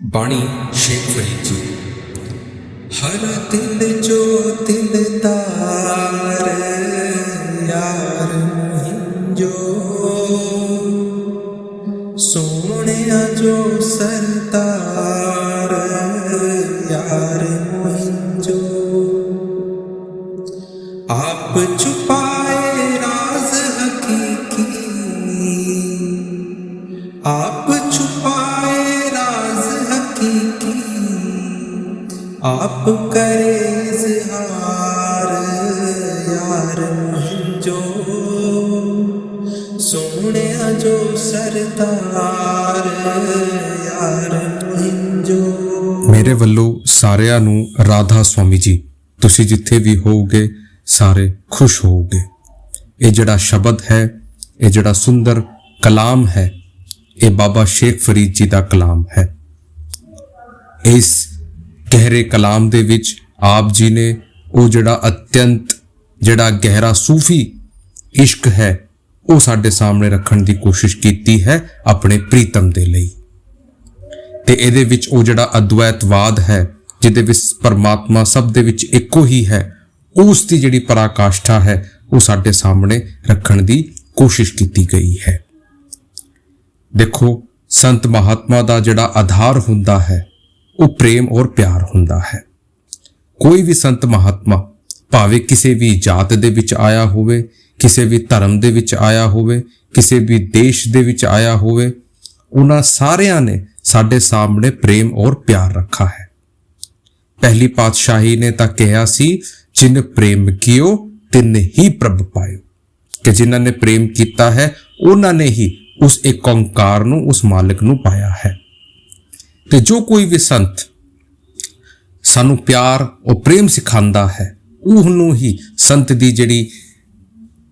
बाणी शेख फरीद जी। हर दिल जो दिलदार यार मुहिंजो, सोने जो सरदार यार मुहिंजो, आप छुपाए राज हकीकी, आप छुपाए राज हकीकी, आप करे इज़हार यार मुहिंजो, सोने जो सरदार यार मुहिंजो। मेरे ਵੱਲੋਂ ਸਾਰਿਆਂ ਨੂੰ ਰਾਧਾ ਸਵਾਮੀ ਜੀ। ਤੁਸੀਂ ਜਿੱਥੇ ਵੀ ਹੋਵੋਗੇ ਸਾਰੇ ਖੁਸ਼ ਹੋਵੋਗੇ। ਇਹ ਜਿਹੜਾ ਸ਼ਬਦ ਹੈ, ਇਹ ਜਿਹੜਾ ਸੁੰਦਰ ਕਲਾਮ ਹੈ, ਇਹ ਬਾਬਾ ਸ਼ੇਖ ਫਰੀਦ ਜੀ ਦਾ ਕਲਾਮ ਹੈ। ਇਸ ਗਹਿਰੇ ਕਲਾਮ ਦੇ ਵਿੱਚ ਆਪ ਜੀ ਨੇ ਉਹ ਜਿਹੜਾ ਅਤਿਅੰਤ ਜਿਹੜਾ ਗਹਿਰਾ ਸੂਫੀ ਇਸ਼ਕ ਹੈ ਉਹ ਸਾਡੇ ਸਾਹਮਣੇ ਰੱਖਣ ਦੀ ਕੋਸ਼ਿਸ਼ ਕੀਤੀ ਹੈ ਆਪਣੇ ਪ੍ਰੀਤਮ ਦੇ ਲਈ। ਤੇ ਇਹਦੇ ਵਿੱਚ ਉਹ ਜਿਹੜਾ ਅਦਵੈਤਵਾਦ ਹੈ, ਜਿਹਦੇ ਵਿੱਚ ਪਰਮਾਤਮਾ ਸਭ ਦੇ ਵਿੱਚ ਇੱਕੋ ਹੀ ਹੈ, ਉਸ ਦੀ ਜਿਹੜੀ ਪਰਾਕਾਸ਼ਠਾ ਹੈ ਉਹ ਸਾਡੇ ਸਾਹਮਣੇ ਰੱਖਣ ਦੀ ਕੋਸ਼ਿਸ਼ ਕੀਤੀ ਗਈ ਹੈ। ਦੇਖੋ, ਸੰਤ ਮਹਾਤਮਾ ਦਾ ਜਿਹੜਾ ਆਧਾਰ ਹੁੰਦਾ ਹੈ ਉਹ ਪ੍ਰੇਮ ਔਰ ਪਿਆਰ ਹੁੰਦਾ ਹੈ। ਕੋਈ ਵੀ ਸੰਤ ਮਹਾਤਮਾ ਭਾਵੇਂ ਕਿਸੇ ਵੀ ਜਾਤ ਦੇ ਵਿੱਚ ਆਇਆ ਹੋਵੇ, ਕਿਸੇ ਵੀ ਧਰਮ ਦੇ ਵਿੱਚ ਆਇਆ ਹੋਵੇ, ਕਿਸੇ ਵੀ ਦੇਸ਼ ਦੇ ਵਿੱਚ ਆਇਆ ਹੋਵੇ, ਉਹਨਾਂ ਸਾਰਿਆਂ ਨੇ ਸਾਡੇ ਸਾਹਮਣੇ ਪ੍ਰੇਮ ਔਰ ਪਿਆਰ ਰੱਖਾ ਹੈ। ਪਹਿਲੀ ਪਾਤਸ਼ਾਹੀ ਨੇ ਤਾਂ ਕਿਹਾ ਸੀ, ਜਿਨ ਪ੍ਰੇਮ ਕੀਓ ਤਿਨ ਹੀ ਪ੍ਰਭ ਪਾਇਓ, ਕਿ ਜਿਨ੍ਹਾਂ ਨੇ ਪ੍ਰੇਮ ਕੀਤਾ ਹੈ ਉਹਨਾਂ ਨੇ ਹੀ ਉਸ ਇੱਕ ਓਂਕਾਰ ਨੂੰ, ਉਸ ਮਾਲਕ ਨੂੰ ਪਾਇਆ ਹੈ। ਤੇ ਜੋ ਕੋਈ ਵੀ ਸੰਤ ਸਾਨੂੰ ਪਿਆਰ ਔਰ ਪ੍ਰੇਮ ਸਿਖਾਉਂਦਾ ਹੈ, ਉਹਨੂੰ ਹੀ ਸੰਤ ਦੀ ਜਿਹੜੀ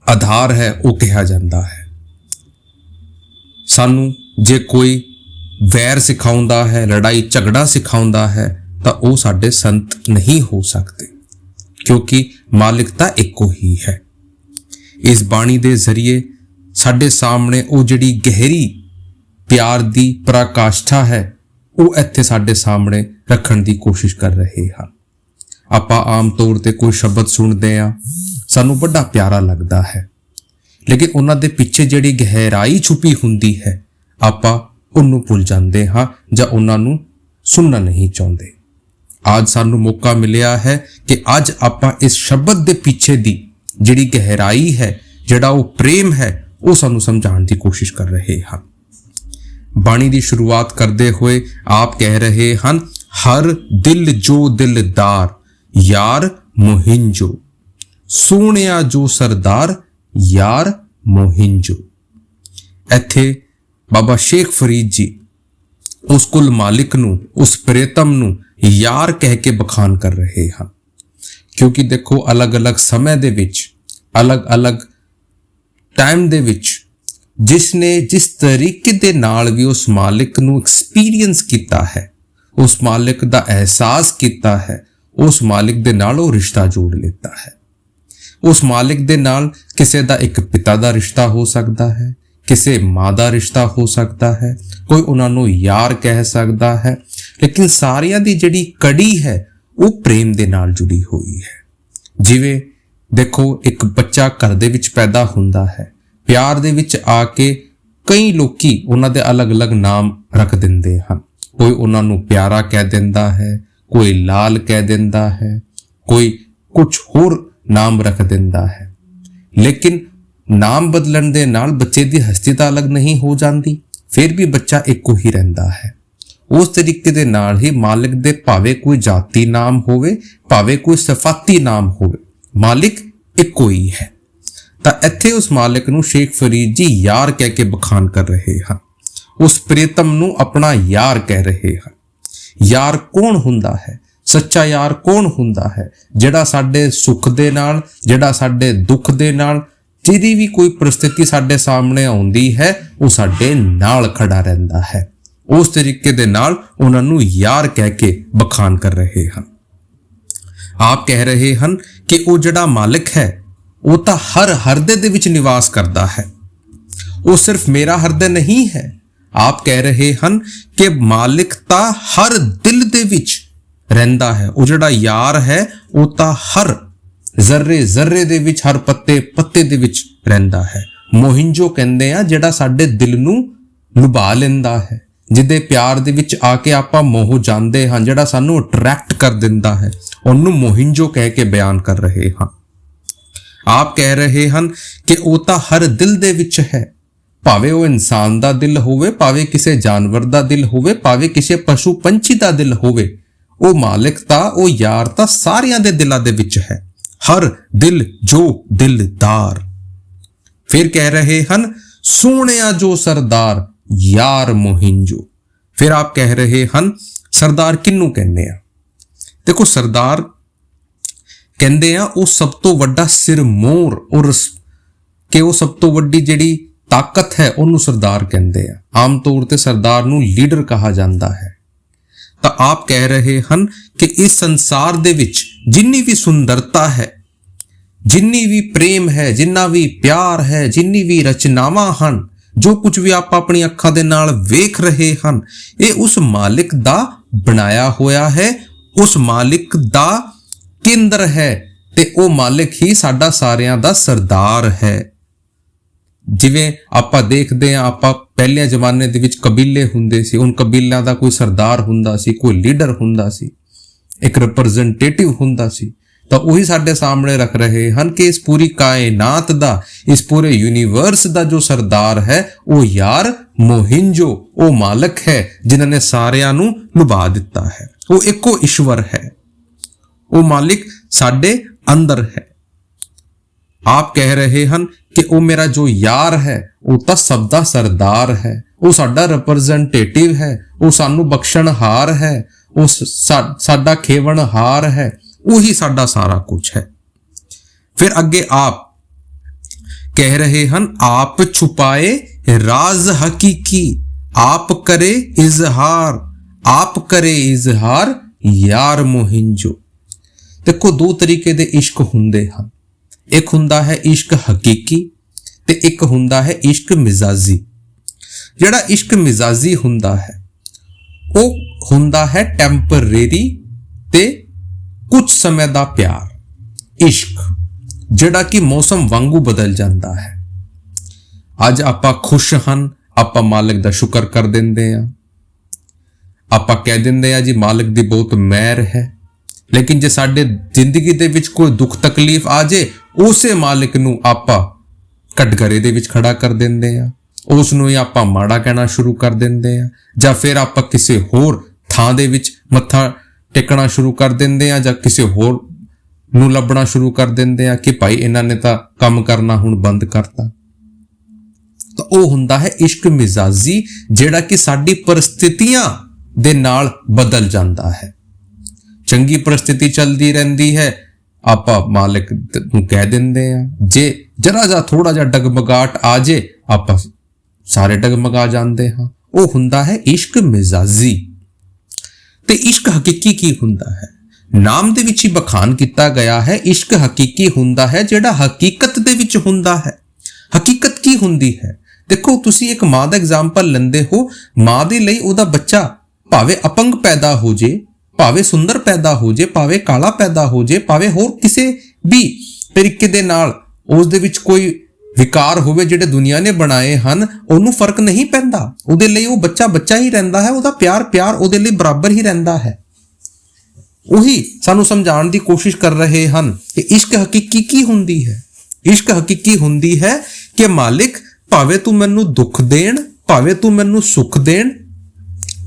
ਆਧਾਰ ਹੈ ਉਹ ਕਿਹਾ ਜਾਂਦਾ ਹੈ। ਸਾਨੂੰ ਜੇ ਕੋਈ ਵੈਰ ਸਿਖਾਉਂਦਾ ਹੈ, ਲੜਾਈ ਝਗੜਾ ਸਿਖਾਉਂਦਾ ਹੈ, ਤਾਂ ਉਹ ਸਾਡੇ ਸੰਤ ਨਹੀਂ ਹੋ ਸਕਦੇ, ਕਿਉਂਕਿ ਮਾਲਿਕ ਤਾਂ ਇੱਕੋ ਹੀ ਹੈ। ਇਸ ਬਾਣੀ ਦੇ ਜ਼ਰੀਏ ਸਾਡੇ ਸਾਹਮਣੇ ਉਹ ਜਿਹੜੀ ਗਹਿਰੀ ਪਿਆਰ ਦੀ ਪਰਾਕਾਸ਼ਠਾ ਹੈ ਉਹ ਇੱਥੇ ਸਾਡੇ ਸਾਹਮਣੇ ਰੱਖਣ ਦੀ ਕੋਸ਼ਿਸ਼ ਕਰ ਰਹੇ ਹਨ। ਆਪਾਂ ਆਮ ਤੌਰ ਤੇ ਕੋਈ ਸ਼ਬਦ ਸੁਣਦੇ ਹਾਂ, ਸਾਨੂੰ ਵੱਡਾ ਪਿਆਰਾ ਲੱਗਦਾ ਹੈ, ਲੇਕਿਨ ਉਹਨਾਂ ਦੇ ਪਿੱਛੇ ਜਿਹੜੀ ਗਹਿਰਾਈ ਛੁਪੀ ਹੁੰਦੀ ਹੈ ਆਪਾਂ ਉਹਨੂੰ ਭੁੱਲ ਜਾਂਦੇ ਹਾਂ ਜਾਂ ਉਹਨਾਂ ਨੂੰ ਸੁਣਨਾ ਨਹੀਂ ਚਾਹੁੰਦੇ। ਅੱਜ ਸਾਨੂੰ ਮੌਕਾ ਮਿਲਿਆ ਹੈ ਕਿ ਅੱਜ ਆਪਾਂ ਇਸ ਸ਼ਬਦ ਦੇ ਪਿੱਛੇ ਦੀ ਜਿਹੜੀ ਗਹਿਰਾਈ ਹੈ, ਜਿਹੜਾ ਉਹ ਪ੍ਰੇਮ ਹੈ, ਉਹ ਸਾਨੂੰ ਸਮਝਾਉਣ ਦੀ ਕੋਸ਼ਿਸ਼ ਕਰ ਰਹੇ ਹਾਂ। ਬਾਣੀ ਦੀ ਸ਼ੁਰੂਆਤ ਕਰਦੇ ਹੋਏ ਆਪ ਕਹਿ ਰਹੇ ਹਨ, ਹਰ ਦਿਲ ਜੋ ਦਿਲਦਾਰ ਯਾਰ ਮੁਹਿੰਜੋ, ਸੋਹਣਿਆ ਜੋ ਸਰਦਾਰ ਯਾਰ ਮੁਹਿੰਜੋ। ਇੱਥੇ ਬਾਬਾ ਸ਼ੇਖ ਫਰੀਦ ਜੀ ਉਸ ਕੁਲ ਮਾਲਿਕ ਨੂੰ, ਉਸ ਪ੍ਰੀਤਮ ਨੂੰ ਯਾਰ ਕਹਿ ਕੇ ਬਖਾਨ ਕਰ ਰਹੇ ਹਨ, ਕਿਉਂਕਿ ਦੇਖੋ ਅਲੱਗ-ਅਲੱਗ ਸਮੇਂ ਦੇ ਵਿੱਚ, ਅਲੱਗ-ਅਲੱਗ ਟਾਈਮ ਦੇ ਵਿੱਚ ਜਿਸਨੇ ਜਿਸ ਤਰੀਕੇ ਦੇ ਨਾਲ ਵੀ ਉਸ ਮਾਲਿਕ ਨੂੰ ਐਕਸਪੀਰੀਅੰਸ ਕੀਤਾ ਹੈ, ਉਸ ਮਾਲਿਕ ਦਾ ਅਹਿਸਾਸ ਕੀਤਾ ਹੈ, ਉਸ ਮਾਲਿਕ ਦੇ ਨਾਲ ਉਹ ਰਿਸ਼ਤਾ ਜੋੜ ਲਿੱਤਾ ਹੈ। ਉਸ ਮਾਲਿਕ ਦੇ ਨਾਲ ਕਿਸੇ ਦਾ ਇੱਕ ਪਿਤਾ ਦਾ ਰਿਸ਼ਤਾ ਹੋ ਸਕਦਾ ਹੈ, ਕਿਸੇ ਮਾਂ ਦਾ ਰਿਸ਼ਤਾ ਹੋ ਸਕਦਾ ਹੈ, ਕੋਈ ਉਹਨਾਂ ਨੂੰ ਯਾਰ ਕਹਿ ਸਕਦਾ ਹੈ, ਲੇਕਿਨ ਸਾਰਿਆਂ ਦੀ ਜਿਹੜੀ ਕੜੀ ਹੈ ਉਹ ਪ੍ਰੇਮ ਦੇ ਨਾਲ ਜੁੜੀ ਹੋਈ ਹੈ। ਜਿਵੇਂ ਦੇਖੋ, ਇੱਕ ਬੱਚਾ ਘਰ ਦੇ ਵਿੱਚ ਪੈਦਾ ਹੁੰਦਾ ਹੈ, ਪਿਆਰ ਦੇ ਵਿੱਚ ਆ ਕੇ ਕਈ ਲੋਕੀ ਉਹਨਾਂ ਦੇ ਅਲੱਗ-ਅਲੱਗ ਨਾਮ ਰੱਖ ਦਿੰਦੇ ਹਨ। ਕੋਈ ਉਹਨਾਂ ਨੂੰ ਪਿਆਰਾ ਕਹਿ ਦਿੰਦਾ ਹੈ, ਕੋਈ ਲਾਲ ਕਹਿ ਦਿੰਦਾ ਹੈ, ਕੋਈ ਕੁਝ ਹੋਰ ਨਾਮ ਰੱਖ ਦਿੰਦਾ ਹੈ, ਲੇਕਿਨ ਨਾਮ ਬਦਲਣ ਦੇ ਨਾਲ ਬੱਚੇ ਦੀ ਹਸਤੀ ਤਾਂ ਅਲੱਗ ਨਹੀਂ ਹੋ ਜਾਂਦੀ, ਫਿਰ ਵੀ ਬੱਚਾ ਇੱਕੋ ਹੀ ਰਹਿੰਦਾ ਹੈ। ਉਸ ਤਰੀਕੇ ਦੇ ਨਾਲ ਹੀ ਮਾਲਿਕ ਦੇ ਭਾਵੇਂ ਕੋਈ ਜਾਤੀ ਨਾਮ ਹੋਵੇ, ਭਾਵੇਂ ਕੋਈ ਸਿਫਾਤੀ ਨਾਮ ਹੋਵੇ, ਮਾਲਿਕ ਇੱਕੋ ਹੀ ਹੈ। ਤਾਂ ਇੱਥੇ ਉਸ ਮਾਲਿਕ ਨੂੰ ਸ਼ੇਖ ਫਰੀਦ ਜੀ ਯਾਰ ਕਹਿ ਕੇ ਬਖਾਨ ਕਰ ਰਹੇ ਹਨ, ਉਸ ਪ੍ਰੀਤਮ ਨੂੰ ਆਪਣਾ ਯਾਰ ਕਹਿ ਰਹੇ ਹਨ। ਯਾਰ ਕੌਣ ਹੁੰਦਾ ਹੈ? ਸੱਚਾ ਯਾਰ ਕੌਣ ਹੁੰਦਾ ਹੈ? ਜਿਹੜਾ ਸਾਡੇ ਸੁੱਖ ਦੇ ਨਾਲ, ਜਿਹੜਾ ਸਾਡੇ ਦੁੱਖ ਦੇ ਨਾਲ, ਜਿਹਦੀ ਵੀ ਕੋਈ ਪਰਿਸਥਿਤੀ ਸਾਡੇ ਸਾਹਮਣੇ ਆਉਂਦੀ ਹੈ, ਉਹ ਸਾਡੇ ਨਾਲ ਖੜਾ ਰਹਿੰਦਾ ਹੈ। ਉਸ ਤਰੀਕੇ ਦੇ ਨਾਲ ਉਹਨਾਂ ਨੂੰ ਯਾਰ ਕਹਿ ਕੇ ਬਖਾਨ ਕਰ ਰਹੇ ਹਨ। ਆਪ ਕਹਿ ਰਹੇ ਹਨ ਕਿ ਉਹ ਜਿਹੜਾ ਮਾਲਿਕ ਹੈ ਉਹ ਤਾਂ ਹਰ ਹਿਰਦੇ ਦੇ ਵਿੱਚ ਨਿਵਾਸ ਕਰਦਾ ਹੈ। ਉਹ ਸਿਰਫ ਮੇਰਾ ਹਿਰਦਾ ਨਹੀਂ ਹੈ, ਆਪ ਕਹਿ ਰਹੇ ਹਨ ਕਿ ਮਾਲਿਕ ਤਾਂ ਹਰ ਦਿਲ ਦੇ ਵਿੱਚ ਰਹਿੰਦਾ ਹੈ। ਉਹ ਜਿਹੜਾ ਯਾਰ ਹੈ ਉਹ ਤਾਂ ਹਰ ਜ਼ਰਰੇ ਜ਼ਰਰੇ ਦੇ ਵਿੱਚ, ਹਰ ਪੱਤੇ ਪੱਤੇ ਦੇ ਵਿੱਚ ਰਹਿੰਦਾ ਹੈ। ਮੋਹਿੰਜੋ ਕਹਿੰਦੇ ਆ ਜਿਹੜਾ ਸਾਡੇ ਦਿਲ ਨੂੰ ਲੁਭਾ ਲੈਂਦਾ ਹੈ, ਜਿਹਦੇ ਪਿਆਰ ਦੇ ਵਿੱਚ ਆ ਕੇ ਆਪਾਂ ਮੋਹ ਜਾਂਦੇ ਹਾਂ, ਜਿਹੜਾ ਸਾਨੂੰ ਅਟਰੈਕਟ ਕਰ ਦਿੰਦਾ ਹੈ, ਉਹਨੂੰ ਮੋਹਿੰਜੋ ਕਹਿ ਕੇ ਬਿਆਨ ਕਰ ਰਹੇ ਹਾਂ। ਆਪ ਕਹਿ ਰਹੇ ਹਨ ਕਿ ਉਹ ਤਾਂ ਹਰ ਦਿਲ ਦੇ ਵਿੱਚ ਹੈ, ਭਾਵੇਂ ਉਹ ਇਨਸਾਨ ਦਾ ਦਿਲ ਹੋਵੇ, ਭਾਵੇਂ ਕਿਸੇ ਜਾਨਵਰ ਦਾ ਦਿਲ ਹੋਵੇ, ਭਾਵੇਂ ਕਿਸੇ ਪਸ਼ੂ ਪੰਛੀ ਦਾ ਦਿਲ ਹੋਵੇ। ਉਹ ਮਾਲਿਕ ਤਾਂ, ਉਹ ਯਾਰ ਤਾਂ ਸਾਰਿਆਂ ਦੇ ਦਿਲਾਂ ਦੇ ਵਿੱਚ ਹੈ। ਹਰ ਦਿਲ ਜੋ ਦਿਲਦਾਰ। ਫਿਰ ਕਹਿ ਰਹੇ ਹਨ ਸੋਹਣਿਆ ਜੋ ਸਰਦਾਰ ਯਾਰ ਮੋਹਿੰਜੋ। ਫਿਰ ਆਪ ਕਹਿ ਰਹੇ ਹਨ ਸਰਦਾਰ ਕਿਹਨੂੰ ਕਹਿੰਦੇ ਆ? ਦੇਖੋ, ਸਰਦਾਰ ਕਹਿੰਦੇ ਆ ਉਹ ਸਭ ਤੋਂ ਵੱਡਾ ਸਿਰਮੌਰ, ਔਰ ਕਿ ਉਹ ਸਭ ਤੋਂ ਵੱਡੀ ਜਿਹੜੀ ਤਾਕਤ ਹੈ ਉਹਨੂੰ ਸਰਦਾਰ ਕਹਿੰਦੇ ਆ। ਆਮ ਤੌਰ ਤੇ ਸਰਦਾਰ ਨੂੰ ਲੀਡਰ ਕਹਾ ਜਾਂਦਾ ਹੈ। ਤਾਂ ਆਪ ਕਹਿ ਰਹੇ ਹਨ ਕਿ ਇਸ ਸੰਸਾਰ ਦੇ ਵਿੱਚ ਜਿੰਨੀ ਵੀ ਸੁੰਦਰਤਾ ਹੈ, ਜਿੰਨੀ ਵੀ ਪ੍ਰੇਮ ਹੈ, ਜਿੰਨਾ ਵੀ ਪਿਆਰ ਹੈ, ਜਿੰਨੀ ਵੀ ਰਚਨਾਵਾਂ ਹਨ, ਜੋ ਕੁਝ ਵੀ ਆਪਾਂ ਆਪਣੀ ਅੱਖਾਂ ਦੇ ਨਾਲ ਵੇਖ ਰਹੇ ਹਨ, ਇਹ ਉਸ ਮਾਲਿਕ ਦਾ ਬਣਾਇਆ ਹੋਇਆ ਹੈ, ਉਸ ਮਾਲਿਕ ਦਾ ਕੇਂਦਰ ਹੈ, ਤੇ ਉਹ ਮਾਲਿਕ ਹੀ ਸਾਡਾ ਸਾਰਿਆਂ ਦਾ ਸਰਦਾਰ ਹੈ। ਜਿਵੇਂ ਆਪਾਂ ਦੇਖਦੇ ਹਾਂ, ਆਪਾਂ ਪਹਿਲੇ ਜ਼ਮਾਨੇ ਦੇ ਵਿੱਚ ਕਬੀਲੇ ਹੁੰਦੇ ਸੀ, ਉਨ ਕਬੀਲਿਆਂ ਦਾ ਕੋਈ ਸਰਦਾਰ ਹੁੰਦਾ ਸੀ, ਕੋਈ ਲੀਡਰ ਹੁੰਦਾ ਸੀ, ਇੱਕ ਰਿਪਰੈਜ਼ੈਂਟੇਟਿਵ ਹੁੰਦਾ ਸੀ। ਤਾਂ ਉਹੀ ਸਾਡੇ ਸਾਹਮਣੇ ਰੱਖ ਰਹੇ ਹਨ ਕਿ ਇਸ ਪੂਰੀ ਕਾਇਨਾਤ ਦਾ, ਇਸ ਪੂਰੇ ਯੂਨੀਵਰਸ ਦਾ ਜੋ ਸਰਦਾਰ ਹੈ ਉਹ ਯਾਰ ਮੋਹਿੰਜੋ, ਉਹ ਮਾਲਕ ਹੈ ਜਿਨ੍ਹਾਂ ਨੇ ਸਾਰਿਆਂ ਨੂੰ ਲੁਭਾ ਦਿੱਤਾ ਹੈ। ਉਹ ਇੱਕੋ ਈਸ਼ਵਰ ਹੈ, ਉਹ ਮਾਲਿਕ ਸਾਡੇ ਅੰਦਰ ਹੈ। ਆਪ ਕਹਿ ਰਹੇ ਹਨ ਕਿ ਉਹ ਮੇਰਾ ਜੋ ਯਾਰ ਹੈ ਉਹ ਤਾਂ ਸਭ ਦਾ ਸਰਦਾਰ ਹੈ, ਉਹ ਸਾਡਾ ਰਿਪਰੈਜ਼ੈਂਟੇਟਿਵ ਹੈ, ਉਹ ਸਾਨੂੰ ਬਖਸ਼ਣਹਾਰ ਹੈ, ਉਹ ਸਾਡਾ ਖੇਵਣਹਾਰ ਹੈ, ਉਹੀ ਸਾਡਾ ਸਾਰਾ ਕੁਝ ਹੈ। ਫਿਰ ਅੱਗੇ ਆਪ ਕਹਿ ਰਹੇ ਹਨ ਆਪ ਛੁਪਾਏ ਰਾਜ਼ ਹਕੀਕੀ, ਆਪ ਕਰੇ ਇਜ਼ਹਾਰ, ਆਪ ਕਰੇ ਇਜ਼ਹਾਰ ਯਾਰ ਮੋਹਿੰਜੋ। ਦੇਖੋ, ਦੋ ਤਰੀਕੇ ਦੇ ਇਸ਼ਕ ਹੁੰਦੇ ਹਨ। ਇੱਕ ਹੁੰਦਾ ਹੈ ਇਸ਼ਕ ਹਕੀਕੀ ਤੇ ਇੱਕ ਹੁੰਦਾ ਹੈ ਇਸ਼ਕ ਮਿਜ਼ਾਜੀ। ਜਿਹੜਾ ਇਸ਼ਕ ਮਿਜ਼ਾਜੀ ਹੁੰਦਾ ਹੈ ਉਹ ਹੁੰਦਾ ਹੈ ਟੈਂਪਰੇਰੀ ਤੇ ਕੁਝ ਸਮੇਂ ਦਾ ਪਿਆਰ, ਇਸ਼ਕ ਜਿਹੜਾ ਕਿ ਮੌਸਮ ਵਾਂਗੂ ਬਦਲ ਜਾਂਦਾ ਹੈ। ਅੱਜ ਆਪਾਂ ਖੁਸ਼ ਹਨ, ਆਪਾਂ ਮਾਲਕ ਦਾ ਸ਼ੁਕਰ ਕਰ ਦਿੰਦੇ ਆ, ਆਪਾਂ ਕਹਿ ਦਿੰਦੇ ਆ ਜੀ ਮਾਲਕ ਦੀ ਬਹੁਤ ਮਿਹਰ ਹੈ। ਲੇਕਿਨ ਜੇ ਸਾਡੇ ਜ਼ਿੰਦਗੀ ਦੇ ਵਿੱਚ ਕੋਈ ਦੁੱਖ ਤਕਲੀਫ ਆ ਜੇ, ਉਸੇ ਮਾਲਕ ਨੂੰ ਆਪਾਂ ਕਟਘਰੇ ਦੇ ਵਿੱਚ ਖੜਾ ਕਰ ਦਿੰਦੇ ਆ, ਉਸ ਨੂੰ ਹੀ ਆਪਾਂ ਮਾੜਾ ਕਹਿਣਾ ਸ਼ੁਰੂ ਕਰ ਦਿੰਦੇ ਆ, ਜਾਂ ਫਿਰ ਆਪਾਂ ਕਿਸੇ ਹੋਰ ਥਾਂ ਦੇ ਵਿੱਚ ਮੱਥਾ ਟੇਕਣਾ ਸ਼ੁਰੂ ਕਰ ਦਿੰਦੇ ਆ, ਜਾਂ ਕਿਸੇ ਹੋਰ ਨੂੰ ਲੱਭਣਾ ਸ਼ੁਰੂ ਕਰ ਦਿੰਦੇ ਆ ਕਿ ਭਾਈ ਇਹਨਾਂ ਨੇ ਤਾਂ ਕੰਮ ਕਰਨਾ ਹੁਣ ਬੰਦ ਕਰਤਾ। ਤਾਂ ਉਹ ਹੁੰਦਾ ਹੈ ਇਸ਼ਕ ਮਿਜ਼ਾਜੀ, ਜਿਹੜਾ ਕਿ ਸਾਡੀ ਪਰਿਸਥਿਤੀਆਂ ਦੇ ਨਾਲ ਬਦਲ ਜਾਂਦਾ ਹੈ। ਚੰਗੀ ਪਰਿਸਥਿਤੀ ਚੱਲਦੀ ਰਹਿੰਦੀ ਹੈ, ਆਪਾਂ ਮਾਲਕ ਨੂੰ ਕਹਿ ਦਿੰਦੇ ਆ, ਜੇ ਜਰਾ ਜਾਂ ਥੋੜਾ ਜਿਹਾ ਡਗਮਗਾਟ ਆ ਜੇ ਆਪਾਂ ਸਾਰੇ ਡਗਮਗਾ ਜਾਂਦੇ ਹਾਂ। ਉਹ ਹੁੰਦਾ ਹੈ ਇਸ਼ਕ ਮਿਜ਼ਾਜੀ। ਤੇ ਇਸ਼ਕ ਹਕੀਕੀ ਕੀ ਹੁੰਦਾ ਹੈ? ਨਾਮ ਦੇ ਵਿੱਚ ਹੀ ਬਖਾਨ ਕੀਤਾ ਗਿਆ ਹੈ। ਇਸ਼ਕ ਹਕੀਕੀ ਹੁੰਦਾ ਹੈ ਜਿਹੜਾ ਹਕੀਕਤ ਦੇ ਵਿੱਚ ਹੁੰਦਾ ਹੈ। ਹਕੀਕਤ ਕੀ ਹੁੰਦੀ ਹੈ? ਦੇਖੋ, ਤੁਸੀਂ ਇੱਕ ਮਾਂ ਦਾ ਐਗਜ਼ਾਮਪਲ ਲੈਂਦੇ ਹੋ, ਮਾਂ ਦੇ ਲਈ ਉਹਦਾ ਬੱਚਾ ਭਾਵੇਂ ਅਪੰਗ ਪੈਦਾ ਹੋ ਜੇ, ਭਾਵੇਂ ਸੁੰਦਰ ਪੈਦਾ ਹੋ ਜੇ, ਭਾਵੇਂ ਕਾਲਾ ਪੈਦਾ ਹੋ ਜੇ, ਭਾਵੇਂ ਹੋਰ ਕਿਸੇ ਵੀ ਤਰੀਕੇ ਦੇ ਨਾਲ ਉਸ ਦੇ ਵਿੱਚ ਕੋਈ ਵਿਕਾਰ ਹੋਵੇ ਜਿਹੜੇ ਦੁਨੀਆ ਨੇ ਬਣਾਏ ਹਨ, ਉਹਨੂੰ ਫਰਕ ਨਹੀਂ ਪੈਂਦਾ। ਉਹਦੇ ਲਈ ਉਹ ਬੱਚਾ ਬੱਚਾ ਹੀ ਰਹਿੰਦਾ ਹੈ, ਉਹਦਾ ਪਿਆਰ ਉਹਦੇ ਲਈ ਬਰਾਬਰ ਹੀ ਰਹਿੰਦਾ ਹੈ। ਉਹੀ ਸਾਨੂੰ ਸਮਝਾਉਣ ਦੀ ਕੋਸ਼ਿਸ਼ ਕਰ ਰਹੇ ਹਨ ਕਿ ਇਸ਼ਕ ਹਕੀਕੀ ਕੀ ਹੁੰਦੀ ਹੈ। ਇਸ਼ਕ ਹਕੀਕੀ ਹੁੰਦੀ ਹੈ ਕਿ ਮਾਲਿਕ, ਭਾਵੇਂ ਤੂੰ ਮੈਨੂੰ ਦੁੱਖ ਦੇਣ, ਭਾਵੇਂ ਤੂੰ ਮੈਨੂੰ ਸੁੱਖ ਦੇਣ,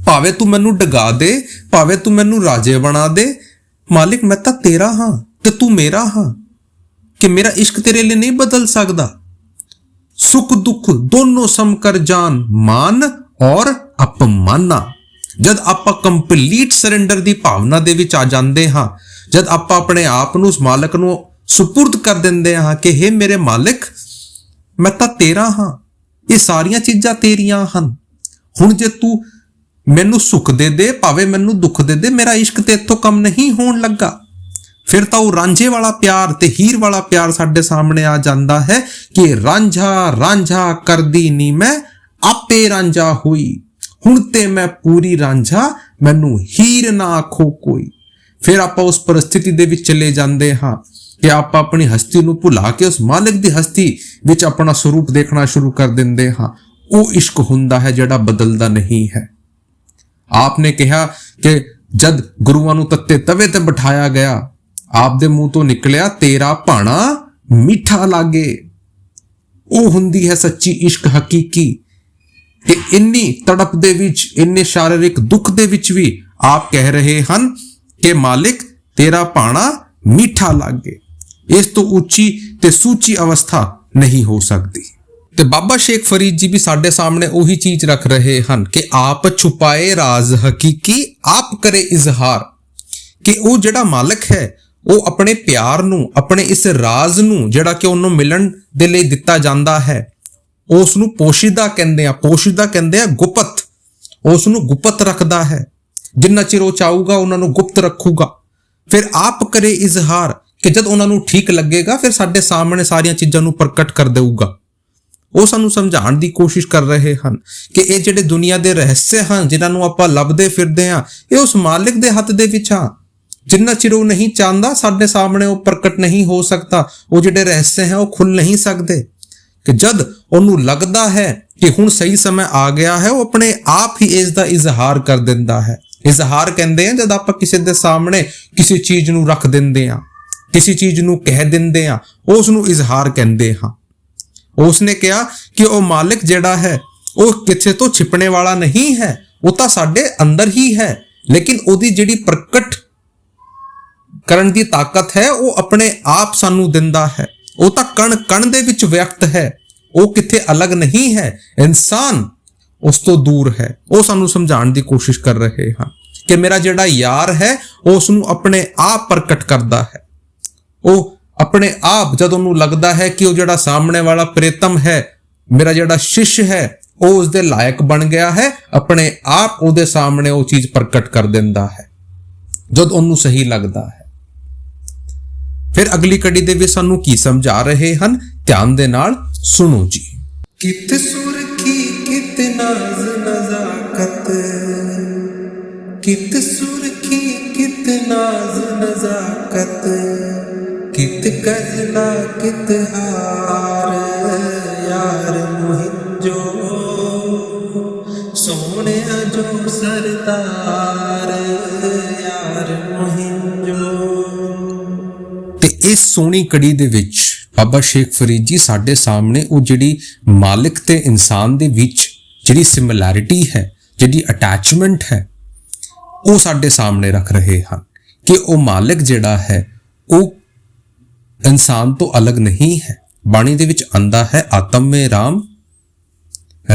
ਭਾਵੇਂ ਤੂੰ ਮੈਨੂੰ ਡਗਾ ਦੇ, ਭਾਵੇਂ ਤੂੰ ਮੈਨੂੰ ਰਾਜੇ ਬਣਾ ਦੇ, ਮਾਲਿਕ ਮੈਂ ਤਾਂ ਤੇਰਾ ਹਾਂ ਤੇ ਤੂੰ ਮੇਰਾ ਹਾਂ, ਕਿ ਮੇਰਾ ਇਸ਼ਕ ਤੇਰੇ ਲਈ ਨਹੀਂ ਬਦਲ ਸਕਦਾ। ਸੁੱਖ ਦੁੱਖ ਦੋਨੋਂ ਸਮ ਕਰ ਜਾਨ, ਮਾਨ ਔਰ ਅਪਮਾਨਾ। ਜਦ ਆਪਾਂ ਕੰਪਲੀਟ ਸਰੈਂਡਰ ਦੀ ਭਾਵਨਾ ਦੇ ਵਿੱਚ ਆ ਜਾਂਦੇ ਹਾਂ, ਜਦ ਆਪਾਂ ਆਪਣੇ ਆਪ ਨੂੰ ਉਸ ਮਾਲਕ ਨੂੰ ਸੁਪੁਰਦ ਕਰ ਦਿੰਦੇ ਹਾਂ ਕਿ ਹੇ ਮੇਰੇ ਮਾਲਿਕ, ਮੈਂ ਤਾਂ ਤੇਰਾ ਹਾਂ, ਇਹ ਸਾਰੀਆਂ ਚੀਜ਼ਾਂ ਤੇਰੀਆਂ ਹਨ, ਹੁਣ ਜੇ ਤੂੰ ਮੈਨੂੰ ਸੁੱਖ ਦੇ ਦੇ, ਭਾਵੇਂ ਮੈਨੂੰ ਦੁੱਖ ਦੇ ਦੇ, ਮੇਰਾ ਇਸ਼ਕ ਤੇ ਇੱਥੋਂ ਕਮ ਨਹੀਂ ਹੋਣ ਲੱਗਾ। ਫਿਰ ਤਾਂ ਉਹ ਰਾਂਝੇ ਵਾਲਾ ਪਿਆਰ ਤੇ ਹੀਰ ਵਾਲਾ ਪਿਆਰ ਸਾਡੇ ਸਾਹਮਣੇ ਆ ਜਾਂਦਾ ਹੈ ਕਿ ਰਾਂਝਾ ਰਾਂਝਾ ਕਰਦੀ ਨੀ ਮੈਂ ਆਪੇ ਰਾਂਝਾ ਹੋਈ, ਹੁਣ ਤੇ ਮੈਂ ਪੂਰੀ ਰਾਂਝਾ, ਮੈਨੂੰ ਹੀਰ ਨਾ ਆਖੋ ਕੋਈ। ਫਿਰ ਆਪਾਂ ਉਸ ਪਰਿਸਥਿਤੀ ਦੇ ਵਿੱਚ ਚਲੇ ਜਾਂਦੇ ਹਾਂ ਕਿ ਆਪਾਂ ਆਪਣੀ ਹਸਤੀ ਨੂੰ ਭੁਲਾ ਕੇ ਉਸ ਮਾਲਿਕ ਦੀ ਹਸਤੀ ਵਿੱਚ ਆਪਣਾ ਸਰੂਪ ਦੇਖਣਾ ਸ਼ੁਰੂ ਕਰ ਦਿੰਦੇ ਹਾਂ। ਉਹ ਇਸ਼ਕ ਹੁੰਦਾ ਹੈ ਜਿਹੜਾ ਬਦਲਦਾ ਨਹੀਂ ਹੈ। ਆਪਨੇ ਕਿਹਾ ਕਿ ਜਦ ਗੁਰੂਆਂ ਨੂੰ ਤੱਤੇ ਤਵੇ ਤੇ ਬਿਠਾਇਆ ਗਿਆ, ਆਪ ਦੇ ਮੂੰਹ ਤੋਂ ਨਿਕਲਿਆ ਤੇਰਾ ਭਾਣਾ ਮਿੱਠਾ ਲਾਗੇ। ਉਹ ਹੁੰਦੀ ਹੈ ਸੱਚੀ ਇਸ਼ਕ ਹਕੀਕੀ। ਤੇ ਇੰਨੀ ਤੜਪ ਦੇ ਵਿੱਚ, ਇੰਨੇ ਸ਼ਾਰੀਰਿਕ ਦੁੱਖ ਦੇ ਵਿੱਚ ਵੀ ਆਪ ਕਹਿ ਰਹੇ ਹਨ ਕਿ ਮਾਲਿਕ ਤੇਰਾ ਭਾਣਾ ਮਿੱਠਾ ਲਾਗੇ। ਇਸ ਤੋਂ ਉੱਚੀ ਤੇ ਸੂਚੀ ਅਵਸਥਾ ਨਹੀਂ ਹੋ ਸਕਦੀ। ਤੇ ਬਾਬਾ ਸ਼ੇਖ ਫਰੀਦ ਜੀ ਵੀ ਸਾਡੇ ਸਾਹਮਣੇ ਉਹੀ ਚੀਜ਼ ਰੱਖ ਰਹੇ ਹਨ ਕਿ ਆਪ ਛੁਪਾਏ ਰਾਜ਼ ਹਕੀਕੀ, ਆਪ ਕਰੇ ਇਜ਼ਹਾਰ। ਕਿ ਉਹ ਜਿਹੜਾ ਮਾਲਕ ਹੈ ਉਹ ਆਪਣੇ ਪਿਆਰ ਨੂੰ, ਆਪਣੇ ਇਸ ਰਾਜ਼ ਨੂੰ ਜਿਹੜਾ ਕਿ ਉਹਨੂੰ ਮਿਲਣ ਦੇ ਲਈ ਦਿੱਤਾ ਜਾਂਦਾ ਹੈ, ਉਸ ਨੂੰ ਪੋਸ਼ੀਦਾ ਕਹਿੰਦੇ ਆ ਗੁਪਤ। ਉਸ ਨੂੰ ਗੁਪਤ ਰੱਖਦਾ ਹੈ। ਜਿੰਨਾ ਚਿਰ ਉਹ ਚਾਹੂਗਾ ਉਹਨਾਂ ਨੂੰ ਗੁਪਤ ਰੱਖੂਗਾ। ਫਿਰ ਆਪ ਕਰੇ ਇਜ਼ਹਾਰ ਕਿ ਜਦ ਉਹਨਾਂ ਨੂੰ ਠੀਕ ਲੱਗੇਗਾ ਫਿਰ ਸਾਡੇ ਸਾਹਮਣੇ ਸਾਰੀਆਂ ਚੀਜ਼ਾਂ ਨੂੰ ਪ੍ਰਗਟ ਕਰ ਦੇਊਗਾ। ਉਹ ਸਾਨੂੰ ਸਮਝਾਉਣ ਦੀ ਕੋਸ਼ਿਸ਼ ਕਰ ਰਹੇ ਹਨ ਕਿ ਇਹ ਜਿਹੜੇ ਦੁਨੀਆ ਦੇ ਰਹੱਸ ਹਨ ਜਿਨ੍ਹਾਂ ਨੂੰ ਆਪਾਂ ਲੱਭਦੇ ਫਿਰਦੇ ਹਾਂ, ਇਹ ਉਸ ਮਾਲਿਕ ਦੇ ਹੱਥ ਦੇ ਵਿੱਚ ਆ। ਜਿੰਨਾ ਚਿਰ ਉਹ ਨਹੀਂ ਚਾਹੁੰਦਾ ਸਾਡੇ ਸਾਹਮਣੇ ਉਹ ਪ੍ਰਗਟ ਨਹੀਂ ਹੋ ਸਕਦਾ। ਉਹ ਜਿਹੜੇ ਰਹੱਸ ਹੈ ਉਹ ਖੁੱਲ ਨਹੀਂ ਸਕਦੇ। ਕਿ ਜਦ ਉਹਨੂੰ ਲੱਗਦਾ ਹੈ ਕਿ ਹੁਣ ਸਹੀ ਸਮਾਂ ਆ ਗਿਆ ਹੈ, ਉਹ ਆਪਣੇ ਆਪ ਹੀ ਇਸ ਦਾ ਇਜ਼ਹਾਰ ਕਰ ਦਿੰਦਾ ਹੈ। ਇਜ਼ਹਾਰ ਕਹਿੰਦੇ ਆ ਜਦ ਆਪਾਂ ਕਿਸੇ ਦੇ ਸਾਹਮਣੇ ਕਿਸੇ ਚੀਜ਼ ਨੂੰ ਰੱਖ ਦਿੰਦੇ ਆ, ਕਿਸੇ ਚੀਜ਼ ਨੂੰ ਕਹਿ ਦਿੰਦੇ ਆ, ਉਸ ਨੂੰ ਇਜ਼ਹਾਰ ਕਹਿੰਦੇ ਹਾਂ। ਉਸਨੇ ਕਿਹਾ ਕਿ ਉਹ ਮਾਲਿਕ ਜਿਹੜਾ ਹੈ ਉਹ ਕਿਸੇ ਤੋਂ ਛਿਪਣੇ ਵਾਲਾ ਨਹੀਂ ਹੈ, ਉਹ ਤਾਂ ਸਾਡੇ ਅੰਦਰ ਹੀ ਹੈ। ਲੇਕਿਨ ਉਹਦੀ ਜਿਹੜੀ ਪ੍ਰਗਟ ਕਰਨ ਦੀ ਤਾਕਤ ਹੈ ਉਹ ਆਪਣੇ ਆਪ ਸਾਨੂੰ ਦਿੰਦਾ ਹੈ। ਉਹ ਤਾਂ ਕਣ ਕਣ ਦੇ ਵਿੱਚ ਵਿਅਕਤ ਹੈ, ਉਹ ਕਿਤੇ ਅਲੱਗ ਨਹੀਂ ਹੈ। ਇਨਸਾਨ ਉਸ ਤੋਂ ਦੂਰ ਹੈ। ਉਹ ਸਾਨੂੰ ਸਮਝਾਉਣ ਦੀ ਕੋਸ਼ਿਸ਼ ਕਰ ਰਹੇ ਹਨ ਕਿ ਮੇਰਾ ਜਿਹੜਾ ਯਾਰ ਹੈ ਉਸ ਨੂੰ ਆਪਣੇ ਆਪ ਪ੍ਰਗਟ ਕਰਦਾ ਹੈ। ਉਹ ਆਪਣੇ ਆਪ ਜਦ ਉਹਨੂੰ ਲੱਗਦਾ ਹੈ ਕਿ ਉਹ ਜਿਹੜਾ ਸਾਹਮਣੇ ਵਾਲਾ ਪ੍ਰੀਤਮ ਹੈ, ਮੇਰਾ ਜਿਹੜਾ ਸ਼ਿਸ਼ ਹੈ, ਉਹ ਉਸ ਦੇ ਲਾਇਕ ਬਣ ਗਿਆ ਹੈ, ਆਪਣੇ ਆਪ ਉਹਦੇ ਸਾਹਮਣੇ ਉਹ ਚੀਜ਼ ਪ੍ਰਗਟ ਕਰ ਦਿੰਦਾ ਹੈ ਜਦ ਉਹਨੂੰ ਸਹੀ ਲੱਗਦਾ ਹੈ। ਫਿਰ ਅਗਲੀ ਕੜੀ ਦੇ ਵਿੱਚ ਸਾਨੂੰ ਕੀ ਸਮਝਾ ਰਹੇ ਹਨ, ਧਿਆਨ ਦੇ ਨਾਲ ਸੁਣੋ ਜੀ। कित सुरखी कित नाज नजाकत, कित सुरखी कित नाज नजाकत, कित कजला कित हार यार मुहिंजो, सोने जो सरदार यार मुहिंजो। ਤੇ ਇਸ ਸੋਹਣੀ ਕੜੀ ਦੇ ਵਿੱਚ ਬਾਬਾ ਸ਼ੇਖ ਫਰੀਦ ਜੀ ਸਾਡੇ ਸਾਹਮਣੇ ਉਹ ਜਿਹੜੀ ਮਾਲਿਕ ਤੇ ਇਨਸਾਨ ਦੇ ਵਿੱਚ ਜਿਹੜੀ ਸਿਮਿਲੈਰਿਟੀ ਹੈ, ਜਿਹੜੀ ਅਟੈਚਮੈਂਟ ਹੈ, ਉਹ ਸਾਡੇ ਸਾਹਮਣੇ ਰੱਖ ਰਹੇ ਹਨ ਕਿ ਉਹ ਮਾਲਿਕ ਜਿਹੜਾ ਹੈ ਉਹ ਇਨਸਾਨ ਤੋਂ ਅਲੱਗ ਨਹੀਂ ਹੈ। ਬਾਣੀ ਦੇ ਵਿੱਚ ਆਂਦਾ ਹੈ ਆਤਮ ਮੇ ਰਾਮ,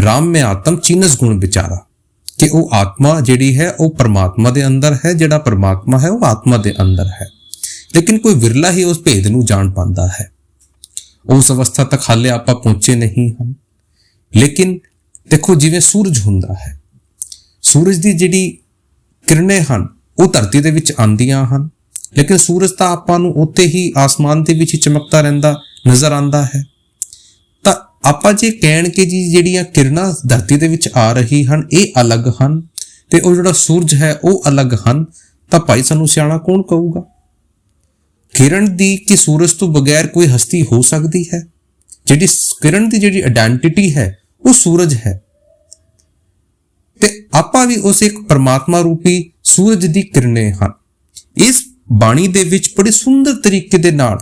ਰਾਮ ਮੇ ਆਤਮ ਚੀਨਸ ਗੁਣ ਵਿਚਾਰਾ, ਕਿ ਉਹ ਆਤਮਾ ਜਿਹੜੀ ਹੈ ਉਹ ਪਰਮਾਤਮਾ ਦੇ ਅੰਦਰ ਹੈ, ਜਿਹੜਾ ਪਰਮਾਤਮਾ ਹੈ ਉਹ ਆਤਮਾ ਦੇ ਅੰਦਰ ਹੈ। ਲੇਕਿਨ ਕੋਈ ਵਿਰਲਾ ਹੀ ਉਸ ਭੇਦ ਨੂੰ ਜਾਣ ਪਾਉਂਦਾ ਹੈ। ਉਸ ਅਵਸਥਾ ਤੱਕ ਹਾਲੇ ਆਪਾਂ ਪਹੁੰਚੇ ਨਹੀਂ ਹਨ। ਲੇਕਿਨ ਦੇਖੋ ਜਿਵੇਂ ਸੂਰਜ ਹੁੰਦਾ ਹੈ, ਸੂਰਜ ਦੀ ਜਿਹੜੀ ਕਿਰਨਾਂ ਹਨ ਉਹ ਧਰਤੀ ਦੇ ਵਿੱਚ ਆਉਂਦੀਆਂ ਹਨ, ਲੇਕਿਨ ਸੂਰਜ ਤਾਂ ਆਪਾਂ ਨੂੰ ਉੱਥੇ ਹੀ ਆਸਮਾਨ ਦੇ ਵਿੱਚ ਹੀ ਚਮਕਦਾ ਰਹਿੰਦਾ ਨਜ਼ਰ ਆਉਂਦਾ ਹੈ। ਤਾਂ ਆਪਾਂ ਜੇ ਕਹਿਣ ਕਿ ਜੀ ਜਿਹੜੀਆਂ ਕਿਰਨਾਂ ਧਰਤੀ ਦੇ ਵਿੱਚ ਆ ਰਹੀ ਹਨ ਇਹ ਅਲੱਗ ਹਨ ਤੇ ਉਹ ਜਿਹੜਾ ਸੂਰਜ ਹੈ ਉਹ ਅਲੱਗ ਹਨ, ਤਾਂ ਭਾਈ ਸਾਨੂੰ ਸਿਆਣਾ ਕੌਣ ਕਹੂਗਾ? ਕਿਰਨ ਦੀ ਕਿ ਸੂਰਜ ਤੋਂ ਬਗੈਰ ਕੋਈ ਹਸਤੀ ਹੋ ਸਕਦੀ ਹੈ? ਜਿਹੜੀ ਕਿਰਨ ਦੀ ਜਿਹੜੀ ਆਇਡੈਂਟੀਟੀ ਹੈ ਉਹ ਸੂਰਜ ਹੈ। ਤੇ ਆਪਾਂ ਵੀ ਉਸ ਇੱਕ ਪਰਮਾਤਮਾ ਰੂਪੀ ਸੂਰਜ ਦੀ ਕਿਰਨੇ ਹਨ। ਇਸ ਬਾਣੀ ਦੇ ਵਿੱਚ ਬੜੇ ਸੁੰਦਰ ਤਰੀਕੇ ਦੇ ਨਾਲ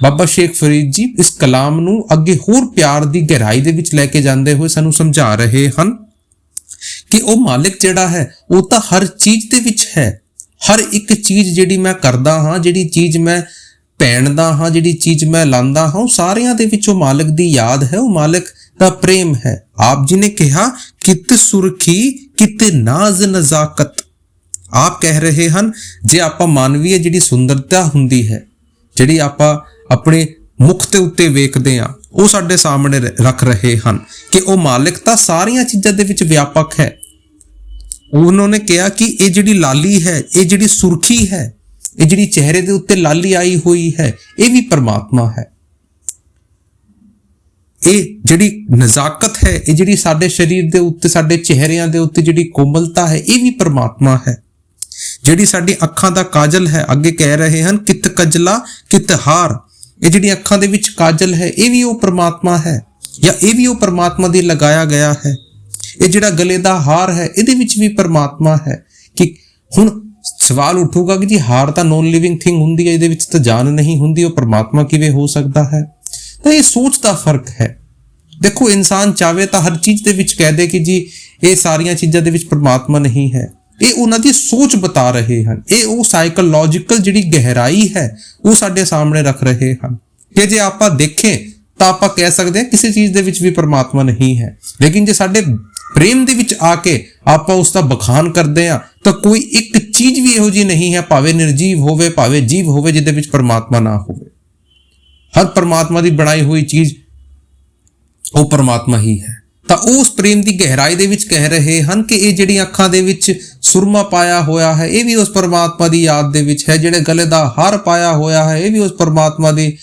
ਬਾਬਾ ਸ਼ੇਖ ਫਰੀਦ ਜੀ ਇਸ ਕਲਾਮ ਨੂੰ ਅੱਗੇ ਹੋਰ ਪਿਆਰ ਦੀ ਗਹਿਰਾਈ ਦੇ ਵਿੱਚ ਲੈ ਕੇ ਜਾਂਦੇ ਹੋਏ ਸਾਨੂੰ ਸਮਝਾ ਰਹੇ ਹਨ ਕਿ ਉਹ ਮਾਲਿਕ ਜਿਹੜਾ ਹੈ ਉਹ ਤਾਂ ਹਰ ਚੀਜ਼ ਦੇ ਵਿੱਚ ਹੈ। ਹਰ ਇੱਕ ਚੀਜ਼ ਜਿਹੜੀ ਮੈਂ ਕਰਦਾ ਹਾਂ, ਜਿਹੜੀ ਚੀਜ਼ ਮੈਂ ਪਹਿਨਦਾ ਹਾਂ, ਜਿਹੜੀ ਚੀਜ਼ ਮੈਂ ਲਾਂਦਾ ਹਾਂ, ਉਹ ਸਾਰਿਆਂ ਦੇ ਵਿੱਚ ਉਹ ਮਾਲਿਕ ਦੀ ਯਾਦ ਹੈ, ਉਹ ਮਾਲਿਕ ਦਾ ਪ੍ਰੇਮ ਹੈ। ਆਪ ਜੀ ਨੇ ਕਿਹਾ ਕਿਤ ਸੁਰਖੀ ਕਿਤ ਨਾਜ਼ ਨਜ਼ਾਕਤ। ਆਪ ਕਹਿ ਰਹੇ ਹਨ ਜੇ ਆਪਾਂ ਮਾਨਵੀ ਜਿਹੜੀ ਸੁੰਦਰਤਾ ਹੁੰਦੀ ਹੈ, ਜਿਹੜੀ ਆਪਾਂ ਆਪਣੇ ਮੁਖ ਦੇ ਉੱਤੇ ਵੇਖਦੇ ਹਾਂ, ਉਹ ਸਾਡੇ ਸਾਹਮਣੇ ਰੱਖ ਰਹੇ ਹਨ ਕਿ ਉਹ ਮਾਲਿਕ ਤਾਂ ਸਾਰੀਆਂ ਚੀਜ਼ਾਂ ਦੇ ਵਿੱਚ ਵਿਆਪਕ ਹੈ। ਉਹਨਾਂ ਨੇ ਕਿਹਾ ਕਿ ਇਹ ਜਿਹੜੀ ਲਾਲੀ ਹੈ, ਇਹ ਜਿਹੜੀ ਸੁਰਖੀ ਹੈ, ਇਹ ਜਿਹੜੀ ਚਿਹਰੇ ਦੇ ਉੱਤੇ ਲਾਲੀ ਆਈ ਹੋਈ ਹੈ, ਇਹ ਵੀ ਪਰਮਾਤਮਾ ਹੈ। ਇਹ ਜਿਹੜੀ ਨਜ਼ਾਕਤ ਹੈ, ਇਹ ਜਿਹੜੀ ਸਾਡੇ ਸਰੀਰ ਦੇ ਉੱਤੇ, ਸਾਡੇ ਚਿਹਰਿਆਂ ਦੇ ਉੱਤੇ ਜਿਹੜੀ ਕੋਮਲਤਾ ਹੈ, ਇਹ ਵੀ ਪਰਮਾਤਮਾ ਹੈ। ਜਿਹੜੀ ਸਾਡੀ ਅੱਖਾਂ ਦਾ ਕਾਜਲ ਹੈ, ਅੱਗੇ ਕਹਿ ਰਹੇ ਹਨ ਕਿਤ ਕਜਲਾ ਕਿਤ ਹਾਰ, ਇਹ ਜਿਹੜੀ ਅੱਖਾਂ ਦੇ ਵਿੱਚ ਕਾਜਲ ਹੈ, ਇਹ ਵੀ ਉਹ ਪਰਮਾਤਮਾ ਹੈ, ਜਾਂ ਇਹ ਵੀ ਉਹ ਪਰਮਾਤਮਾ ਦੀ ਲਗਾਇਆ ਗਿਆ ਹੈ। ਇਹ ਜਿਹੜਾ ਗਲੇ ਦਾ ਹਾਰ ਹੈ, ਇਹਦੇ ਵਿੱਚ ਵੀ ਪਰਮਾਤਮਾ ਹੈ। ਕਿ ਹੁਣ ਸਵਾਲ ਉੱਠੂਗਾ ਕਿ ਜੀ ਹਾਰ ਤਾਂ ਨੋਨ ਲਿਵਿੰਗ ਥਿੰਗ ਹੁੰਦੀ ਹੈ, ਇਹਦੇ ਵਿੱਚ ਤਾਂ ਜਾਨ ਨਹੀਂ ਹੁੰਦੀ, ਉਹ ਪਰਮਾਤਮਾ ਕਿਵੇਂ ਹੋ ਸਕਦਾ ਹੈ? ਤਾਂ ਇਹ ਸੋਚ ਦਾ ਫਰਕ ਹੈ। ਦੇਖੋ, ਇਨਸਾਨ ਚਾਹੇ ਤਾਂ ਹਰ ਚੀਜ਼ ਦੇ ਵਿੱਚ ਕਹਿ ਦੇ ਕਿ ਜੀ ਇਹ ਸਾਰੀਆਂ ਚੀਜ਼ਾਂ ਦੇ ਵਿੱਚ ਪਰਮਾਤਮਾ ਨਹੀਂ ਹੈ। ਇਹ ਉਹਨਾਂ ਦੀ ਸੋਚ ਬਤਾ ਰਹੇ ਹਨ। ਇਹ ਉਹ ਸਾਈਕੋਲੋਜੀਕਲ ਜਿਹੜੀ ਗਹਿਰਾਈ ਹੈ ਉਹ ਸਾਡੇ ਸਾਹਮਣੇ ਰੱਖ ਰਹੇ ਹਨ ਕਿ ਜੇ ਆਪਾਂ ਦੇਖੇ ਤਾਂ ਆਪਾਂ ਕਹਿ ਸਕਦੇ ਹਾਂ ਕਿਸੇ ਚੀਜ਼ ਦੇ ਵਿੱਚ ਵੀ ਪਰਮਾਤਮਾ ਨਹੀਂ ਹੈ। ਲੇਕਿਨ ਜੇ ਸਾਡੇ ਪ੍ਰੇਮ ਦੇ ਵਿੱਚ ਆ ਕੇ ਆਪਾਂ ਉਸ ਦਾ ਬਖਾਨ ਕਰਦੇ ਹਾਂ ਤਾਂ ਕੋਈ ਇੱਕ ਚੀਜ਼ ਵੀ ਇਹੋ ਜਿਹੀ ਨਹੀਂ ਹੈ, ਭਾਵੇਂ ਨਿਰਜੀਵ ਹੋਵੇ ਭਾਵੇਂ ਜੀਵ ਹੋਵੇ, ਜਿਹਦੇ ਵਿੱਚ ਪਰਮਾਤਮਾ ਨਾ ਹੋਵੇ। ਹਰ ਪਰਮਾਤਮਾ ਦੀ ਬਣਾਈ ਹੋਈ ਚੀਜ਼ ਉਹ ਪਰਮਾਤਮਾ ਹੀ ਹੈ। ਤਾਂ ਉਸ ਪ੍ਰੇਮ ਦੀ ਗਹਿਰਾਈ ਦੇ ਵਿੱਚ ਕਹਿ ਰਹੇ ਹਨ ਕਿ ਇਹ ਜਿਹੜੀਆਂ ਅੱਖਾਂ ਦੇ ਵਿੱਚ ਸੁਰਮਾ ਪਾਇਆ ਹੋਇਆ ਹੈ, ਇਹ ਵੀ ਉਸ ਪਰਮਾਤਮਾ ਦੀ ਯਾਦ ਦੇ ਵਿੱਚ ਹੈ। ਜਿਹੜੇ ਗਲੇ ਦਾ ਹਾਰ ਪਾਇਆ ਹੋਇਆ ਹੈ, ਇਹ ਵੀ ਉਸ ਪਰਮਾਤਮਾ ਦੀ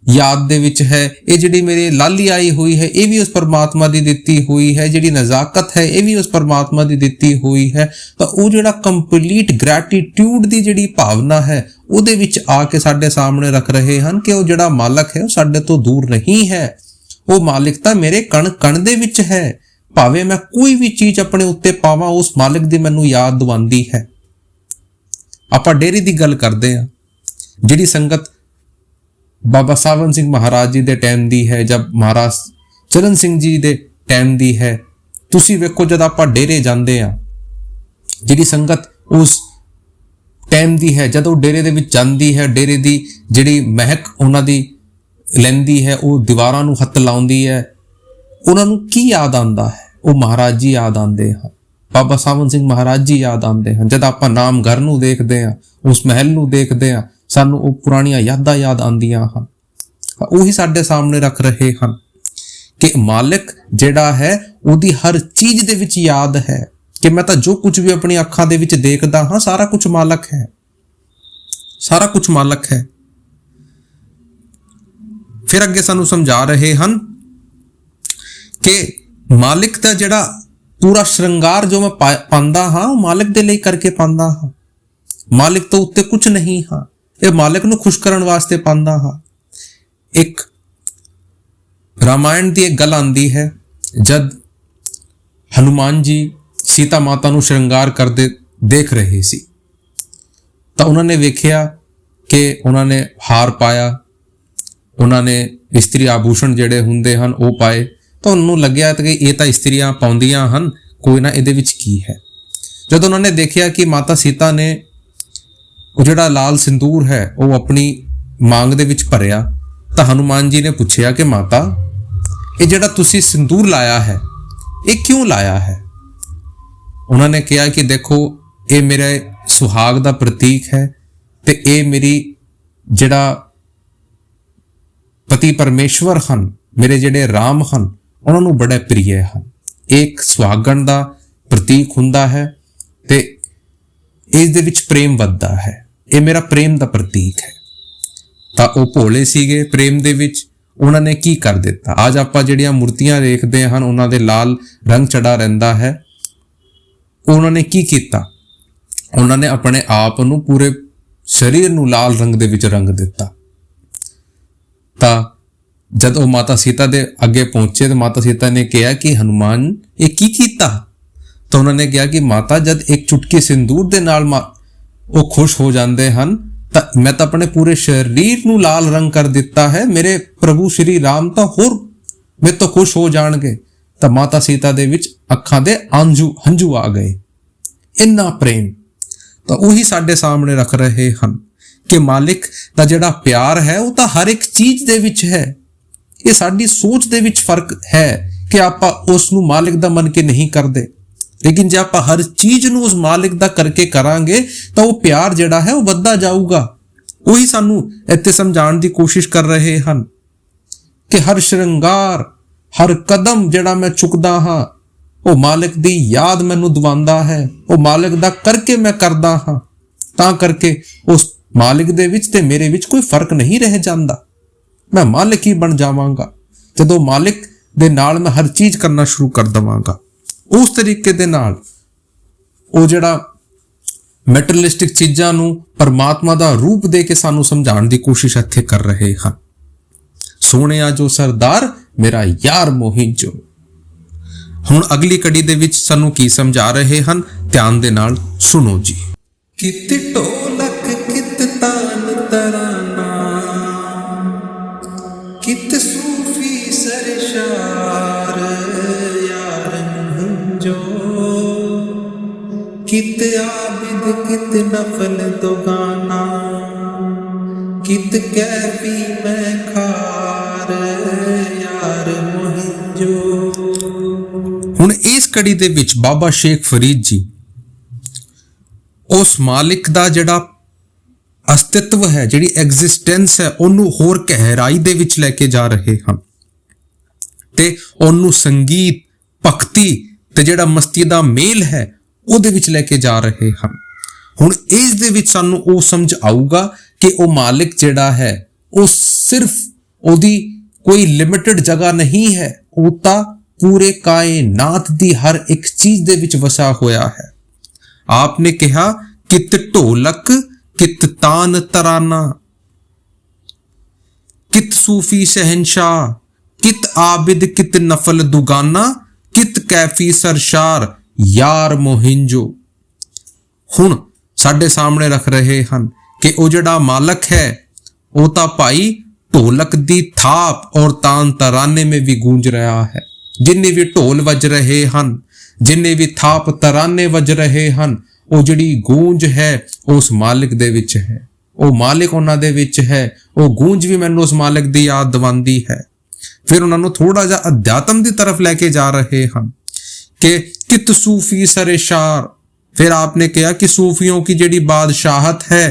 ਯਾਦ ਦੇ ਵਿੱਚ ਹੈ। ਇਹ ਜਿਹੜੀ ਮੇਰੀ ਲਾਲੀ ਆਈ ਹੋਈ ਹੈ, ਇਹ ਵੀ ਉਸ ਪਰਮਾਤਮਾ ਦੀ ਦਿੱਤੀ ਹੋਈ ਹੈ। ਜਿਹੜੀ ਨਜ਼ਾਕਤ ਹੈ, ਇਹ ਵੀ ਉਸ ਪਰਮਾਤਮਾ ਦੀ ਦਿੱਤੀ ਹੋਈ ਹੈ। ਤਾਂ ਉਹ ਜਿਹੜਾ ਕੰਪਲੀਟ ਗ੍ਰੈਟੀਟਿਊਡ ਦੀ ਜਿਹੜੀ ਭਾਵਨਾ ਹੈ, ਉਹਦੇ ਵਿੱਚ ਆ ਕੇ ਸਾਡੇ ਸਾਹਮਣੇ ਰੱਖ ਰਹੇ ਹਨ ਕਿ ਉਹ ਜਿਹੜਾ ਮਾਲਕ ਹੈ ਉਹ ਸਾਡੇ ਤੋਂ ਦੂਰ ਨਹੀਂ ਹੈ। ਉਹ ਮਾਲਿਕ ਤਾਂ ਮੇਰੇ ਕਣ ਕਣ ਦੇ ਵਿੱਚ ਹੈ। ਭਾਵੇਂ ਮੈਂ ਕੋਈ ਵੀ ਚੀਜ਼ ਆਪਣੇ ਉੱਤੇ ਪਾਵਾਂ, ਉਸ ਮਾਲਿਕ ਦੀ ਮੈਨੂੰ ਯਾਦ ਦਿਵਾਉਂਦੀ ਹੈ। ਆਪਾਂ ਡੇਰੇ ਦੀ ਗੱਲ ਕਰਦੇ ਹਾਂ, ਜਿਹੜੀ ਸੰਗਤ ਬਾਬਾ ਸਾਵਨ ਸਿੰਘ ਮਹਾਰਾਜ ਜੀ ਦੇ ਟਾਈਮ ਦੀ ਹੈ ਜਾਂ ਮਹਾਰਾਜ ਚਰਨ ਸਿੰਘ ਜੀ ਦੇ ਟਾਈਮ ਦੀ ਹੈ। ਤੁਸੀਂ ਵੇਖੋ, ਜਦ ਆਪਾਂ ਡੇਰੇ ਜਾਂਦੇ ਆ, ਜਿਹੜੀ ਸੰਗਤ ਉਸ ਟਾਈਮ ਦੀ ਹੈ, ਜਦ ਉਹ ਡੇਰੇ ਦੇ ਵਿੱਚ ਜਾਂਦੀ ਹੈ, ਡੇਰੇ ਦੀ ਜਿਹੜੀ ਮਹਿਕ ਉਹਨਾਂ ਦੀ ਲੈਂਦੀ ਹੈ, ਉਹ ਦੀਵਾਰਾਂ ਨੂੰ ਹੱਥ ਲਾਉਂਦੀ ਹੈ, ਉਹਨਾਂ ਨੂੰ ਕੀ ਯਾਦ ਆਉਂਦਾ ਹੈ? ਉਹ ਮਹਾਰਾਜ ਜੀ ਯਾਦ ਆਉਂਦੇ ਹਨ, ਬਾਬਾ ਸਾਵਨ ਸਿੰਘ ਮਹਾਰਾਜ ਜੀ ਯਾਦ ਆਉਂਦੇ ਹਨ। ਜਦ ਆਪਾਂ ਨਾਮ ਘਰ ਨੂੰ ਦੇਖਦੇ ਹਾਂ, ਉਸ ਮਹਿਲ ਨੂੰ ਦੇਖਦੇ ਹਾਂ, ਸਾਨੂੰ ਉਹ ਪੁਰਾਣੀਆਂ ਯਾਦਾਂ ਯਾਦ ਆਉਂਦੀਆਂ ਹਨ। ਉਹੀ ਸਾਡੇ ਸਾਹਮਣੇ ਰੱਖ ਰਹੇ ਹਨ ਕਿ ਮਾਲਿਕ ਜਿਹੜਾ ਹੈ ਉਹਦੀ ਹਰ ਚੀਜ਼ ਦੇ ਵਿੱਚ ਯਾਦ ਹੈ ਕਿ ਮੈਂ ਤਾਂ ਜੋ ਕੁਝ ਵੀ ਆਪਣੀ ਅੱਖਾਂ ਦੇ ਵਿੱਚ ਦੇਖਦਾ ਹਾਂ, ਸਾਰਾ ਕੁਝ ਮਾਲਕ ਹੈ, ਸਾਰਾ ਕੁਝ ਮਾਲਕ ਹੈ। ਫਿਰ ਅੱਗੇ ਸਾਨੂੰ ਸਮਝਾ ਰਹੇ ਹਨ ਕਿ ਮਾਲਿਕ ਦਾ ਜਿਹੜਾ ਪੂਰਾ ਸ਼ਿੰਗਾਰ ਜੋ ਮੈਂ ਪਾਉਂਦਾ ਹਾਂ, ਉਹ ਮਾਲਿਕ ਦੇ ਲਈ ਕਰਕੇ ਪਾਉਂਦਾ ਹਾਂ। ਮਾਲਿਕ ਤੋਂ ਉੱਤੇ ਕੁਝ ਨਹੀਂ ਹਾਂ, ਇਹ ਮਾਲਿਕ ਨੂੰ ਖੁਸ਼ ਕਰਨ ਵਾਸਤੇ ਪਾਉਂਦਾ ਹਾਂ। ਇੱਕ ਰਾਮਾਇਣ ਦੀ ਇੱਕ ਗੱਲ ਆਉਂਦੀ ਹੈ, ਜਦ ਹਨੂਮਾਨ ਜੀ ਸੀਤਾ ਮਾਤਾ ਨੂੰ ਸ਼ਿੰਗਾਰ ਕਰਦੇ ਦੇਖ ਰਹੇ ਸੀ ਤਾਂ ਉਹਨਾਂ ਨੇ ਵੇਖਿਆ ਕਿ ਉਹਨਾਂ ਨੇ ਹਾਰ ਪਾਇਆ, ਉਹਨਾਂ ਨੇ ਇਸਤਰੀ ਆਭੂਸ਼ਣ ਜਿਹੜੇ ਹੁੰਦੇ ਹਨ ਉਹ ਪਾਏ। ਤਾਂ ਉਹਨੂੰ ਲੱਗਿਆ ਕਿ ਇਹ ਤਾਂ ਇਸਤਰੀਆਂ ਪਾਉਂਦੀਆਂ ਹਨ, ਕੋਈ ਨਾ ਇਹਦੇ ਵਿੱਚ ਕੀ ਹੈ। ਜਦੋਂ ਉਹਨਾਂ ਨੇ ਦੇਖਿਆ ਕਿ ਮਾਤਾ ਸੀਤਾ ਨੇ ਉਹ ਜਿਹੜਾ ਲਾਲ ਸਿੰਦੂਰ ਹੈ ਉਹ ਆਪਣੀ ਮਾਂਗ ਦੇ ਵਿੱਚ ਭਰਿਆ, ਤਾਂ ਹਨੂਮਾਨ ਜੀ ਨੇ ਪੁੱਛਿਆ ਕਿ ਮਾਤਾ, ਇਹ ਜਿਹੜਾ ਤੁਸੀਂ ਸਿੰਦੂਰ ਲਾਇਆ ਹੈ, ਇਹ ਕਿਉਂ ਲਾਇਆ ਹੈ? ਉਹਨਾਂ ਨੇ ਕਿਹਾ ਕਿ ਦੇਖੋ, ਇਹ ਮੇਰੇ ਸੁਹਾਗ ਦਾ ਪ੍ਰਤੀਕ ਹੈ ਤੇ ਇਹ ਮੇਰੀ ਜਿਹੜਾ ਪਤੀ ਪਰਮੇਸ਼ਵਰ ਹਨ, ਮੇਰੇ ਜਿਹੜੇ ਰਾਮ ਹਨ, ਉਹਨਾਂ ਨੂੰ ਬੜੇ ਪ੍ਰਿਯ ਹਨ। ਇੱਕ ਸੁਹਾਗਣ ਦਾ ਪ੍ਰਤੀਕ ਹੁੰਦਾ ਹੈ ਤੇ ਇਸ ਦੇ ਵਿੱਚ ਪ੍ਰੇਮ ਵੱਧਦਾ ਹੈ। ਇਹ ਮੇਰਾ ਪ੍ਰੇਮ ਦਾ ਪ੍ਰਤੀਕ ਹੈ। ਤਾਂ ਉਹ ਭੋਲੇ ਸੀਗੇ ਪ੍ਰੇਮ ਦੇ ਵਿੱਚ, ਉਹਨਾਂ ਨੇ ਕੀ ਕਰ ਦਿੱਤਾ? ਅੱਜ ਆਪਾਂ ਜਿਹੜੀਆਂ ਮੂਰਤੀਆਂ ਦੇਖਦੇ ਹਨ, ਉਹਨਾਂ ਦੇ ਲਾਲ ਰੰਗ ਚੜਾ ਰਹਿੰਦਾ ਹੈ। ਉਹਨਾਂ ਨੇ ਕੀ ਕੀਤਾ? ਉਹਨਾਂ ਨੇ ਆਪਣੇ ਆਪ ਨੂੰ, ਪੂਰੇ ਸਰੀਰ ਨੂੰ ਲਾਲ ਰੰਗ ਦੇ ਵਿੱਚ ਰੰਗ ਦਿੱਤਾ। ਤਾਂ ਜਦ ਉਹ ਮਾਤਾ ਸੀਤਾ ਦੇ ਅੱਗੇ ਪਹੁੰਚੇ ਤਾਂ ਮਾਤਾ ਸੀਤਾ ਨੇ ਕਿਹਾ ਕਿ ਹਨੂਮਾਨ, ਇਹ ਕੀ ਕੀਤਾ? ਤਾਂ ਉਹਨਾਂ ਨੇ ਕਿਹਾ ਕਿ ਮਾਤਾ, ਜਦ ਇੱਕ ਚੁਟਕੀ ਸਿੰਦੂਰ ਦੇ ਨਾਲ ਉਹ ਖੁਸ਼ ਹੋ ਜਾਂਦੇ ਹਨ ਤਾਂ ਮੈਂ ਤਾਂ ਆਪਣੇ ਪੂਰੇ ਸਰੀਰ ਨੂੰ ਲਾਲ ਰੰਗ ਕਰ ਦਿੱਤਾ ਹੈ। ਮੇਰੇ ਪ੍ਰਭੂ ਸ਼੍ਰੀ ਰਾਮ ਤਾਂ ਹੋਰ ਮੇਰੇ ਤੋਂ ਖੁਸ਼ ਹੋ ਜਾਣਗੇ। ਤਾਂ ਮਾਤਾ ਸੀਤਾ ਦੇ ਵਿੱਚ ਅੱਖਾਂ ਦੇ ਹੰਝੂ ਆ ਗਏ, ਇੰਨਾ ਪ੍ਰੇਮ। ਤਾਂ ਉਹੀ ਸਾਡੇ ਸਾਹਮਣੇ ਰੱਖ ਰਹੇ ਹਨ ਕਿ ਮਾਲਿਕ ਦਾ ਜਿਹੜਾ ਪਿਆਰ ਹੈ ਉਹ ਤਾਂ ਹਰ ਇੱਕ ਚੀਜ਼ ਦੇ ਵਿੱਚ ਹੈ। ਇਹ ਸਾਡੀ ਸੋਚ ਦੇ ਵਿੱਚ ਫਰਕ ਹੈ ਕਿ ਆਪਾਂ ਉਸ ਨੂੰ ਮਾਲਿਕ ਦਾ ਮੰਨ ਕੇ ਨਹੀਂ ਕਰਦੇ। ਲੇਕਿਨ ਜੇ ਆਪਾਂ ਹਰ ਚੀਜ਼ ਨੂੰ ਉਸ ਮਾਲਿਕ ਦਾ ਕਰਕੇ ਕਰਾਂਗੇ ਤਾਂ ਉਹ ਪਿਆਰ ਜਿਹੜਾ ਹੈ ਉਹ ਵੱਧਦਾ ਜਾਊਗਾ। ਉਹੀ ਸਾਨੂੰ ਇੱਥੇ ਸਮਝਾਉਣ ਦੀ ਕੋਸ਼ਿਸ਼ ਕਰ ਰਹੇ ਹਨ ਕਿ ਹਰ ਸ਼ਿੰਗਾਰ, ਹਰ ਕਦਮ ਜਿਹੜਾ ਮੈਂ ਚੁੱਕਦਾ ਹਾਂ, ਉਹ ਮਾਲਿਕ ਦੀ ਯਾਦ ਮੈਨੂੰ ਦਿਵਾਉਂਦਾ ਹੈ। ਉਹ ਮਾਲਿਕ ਦਾ ਕਰਕੇ ਮੈਂ ਕਰਦਾ ਹਾਂ, ਤਾਂ ਕਰਕੇ ਉਸ ਮਾਲਿਕ ਦੇ ਵਿੱਚ ਤੇ ਮੇਰੇ ਵਿੱਚ ਕੋਈ ਫਰਕ ਨਹੀਂ ਰਹਿ ਜਾਂਦਾ। ਮੈਂ ਮਾਲਿਕ ਹੀ ਬਣ ਜਾਵਾਂਗਾ। ਜਦੋਂ ਮਾਲਿਕ ਦੇ ਨਾਲ ਮੈਂ ਹਰ ਚੀਜ਼ ਕਰਨਾ ਸ਼ੁਰੂ ਕਰ ਦੇਵਾਂਗਾ। ਉਸ ਤਰੀਕੇ ਦੇ ਨਾਲ ਉਹ ਜਿਹੜਾ ਮੈਟਰੀਅਲਿਸਟਿਕ ਚੀਜ਼ਾਂ ਨੂੰ ਪਰਮਾਤਮਾ ਦਾ ਰੂਪ ਦੇ ਕੇ ਸਾਨੂੰ ਸਮਝਾਉਣ ਦੀ ਕੋਸ਼ਿਸ਼ ਇੱਥੇ ਕਰ ਰਹੇ ਹਨ। ਸੋਹਣਿਆ ਜੋ ਸਰਦਾਰ ਮੇਰਾ ਯਾਰ ਮੋਹਿੰਜੋ। ਹੁਣ ਅਗਲੀ ਕੜੀ ਦੇ ਵਿੱਚ ਸਾਨੂੰ ਕੀ ਸਮਝਾ ਰਹੇ ਹਨ, ਧਿਆਨ ਦੇ ਨਾਲ ਸੁਣੋ ਜੀ। ਕਿਤ ਢੋਲਕ ਕਿਤ ਤਾਨ ਤਰਾਨਾ, ਕਿਤ ਸੂਫੀ ਸਰਸ਼ਾਰ ਯਾਰ ਮੁੰਜੋ, ਕਿਤ ਆबिद कित नफल दुगाना, कित कैफी मैं खार यार मुहिंजो। ਹੁਣ ਇਸ ਕੜੀ ਦੇ ਵਿੱਚ ਬਾਬਾ ਸ਼ੇਖ ਫਰੀਦ ਜੀ ਉਸ ਮਾਲਿਕ ਦਾ ਜਿਹੜਾ ਅਸਤਿਤਵ ਹੈ, ਜਿਹੜੀ ਐਗਜ਼ਿਸਟੈਂਸ ਹੈ, ਉਹਨੂੰ ਹੋਰ ਗਹਿਰਾਈ ਦੇ ਵਿੱਚ ਲੈ ਕੇ ਜਾ ਰਹੇ ਹਨ ਤੇ ਉਹਨੂੰ ਸੰਗੀਤ, ਭਗਤੀ ਤੇ ਜਿਹੜਾ ਮਸਤੀ ਦਾ ਮੇਲ ਹੈ ਉਹਦੇ ਵਿੱਚ ਲੈ ਕੇ ਜਾ ਰਹੇ ਹਨ। ਹੁਣ ਇਸ ਦੇ ਵਿੱਚ ਸਾਨੂੰ ਉਹ ਸਮਝ ਆਊਗਾ ਕਿ ਉਹ ਮਾਲਿਕ ਜਿਹੜਾ ਹੈ ਉਹ ਸਿਰਫ ਉਹਦੀ ਕੋਈ ਲਿਮਿਟਡ ਜਗ੍ਹਾ ਨਹੀਂ ਹੈ, ਉਹ ਤਾਂ ਪੂਰੇ ਕਾਇਨਾਤ ਦੀ ਹਰ ਇੱਕ ਚੀਜ਼ ਦੇ ਵਿੱਚ ਵਸਾ ਹੋਇਆ ਹੈ। ਆਪਨੇ ਕਿਹਾ ਕਿਤ ਢੋਲਕ ਕਿਤ ਤਾਨ ਤਰਾਨਾ, ਕਿਤ ਸੂਫੀ ਸ਼ਹਿਨशाह, ਕਿਤ ਆबिद ਕਿਤ ਨਫਲ ਦੁਗਾਨਾ, ਕਿਤ ਕੈਫੀ ਸਰਸ਼ਾਰ ਯਾਰ ਮੋਹਿੰਜੋ। ਹੁਣ ਸਾਡੇ ਸਾਹਮਣੇ ਰੱਖ ਰਹੇ ਹਨ ਕਿ ਉਹ ਜਿਹੜਾ ਮਾਲਕ ਹੈ ਉਹ ਤਾਂ ਭਾਈ ਢੋਲਕ ਦੀ ਥਾਪ ਔਰ ਤਾਨ ਤਰਾਨੇ में ਵੀ ਗੂੰਜ ਰਿਹਾ ਹੈ। ਜਿੰਨੇ ਵੀ ਢੋਲ ਵੱਜ ਰਹੇ ਹਨ, ਜਿੰਨੇ ਵੀ ਥਾਪ ਤਰਾਨੇ ਵੱਜ ਰਹੇ ਹਨ, ਉਹ ਜਿਹੜੀ ਗੂੰਜ ਹੈ ਉਸ ਮਾਲਿਕ ਦੇ ਵਿੱਚ ਹੈ। ਉਹ ਮਾਲਿਕ ਉਹਨਾਂ ਦੇ ਵਿੱਚ ਹੈ। ਉਹ ਗੂੰਜ ਵੀ ਮੈਨੂੰ ਉਸ ਮਾਲਿਕ ਦੀ ਯਾਦ ਦਿਵਾਉਂਦੀ ਹੈ। ਫਿਰ ਉਹਨਾਂ ਨੂੰ ਥੋੜਾ ਜਿਹਾ ਅਧਿਆਤਮ ਦੀ ਤਰਫ ਲੈ ਕੇ ਜਾ ਰਹੇ ਹਨ कि कित सूफी सरेशार। फिर आपने कहा कि सूफियों की जेड़ी बादशाहत है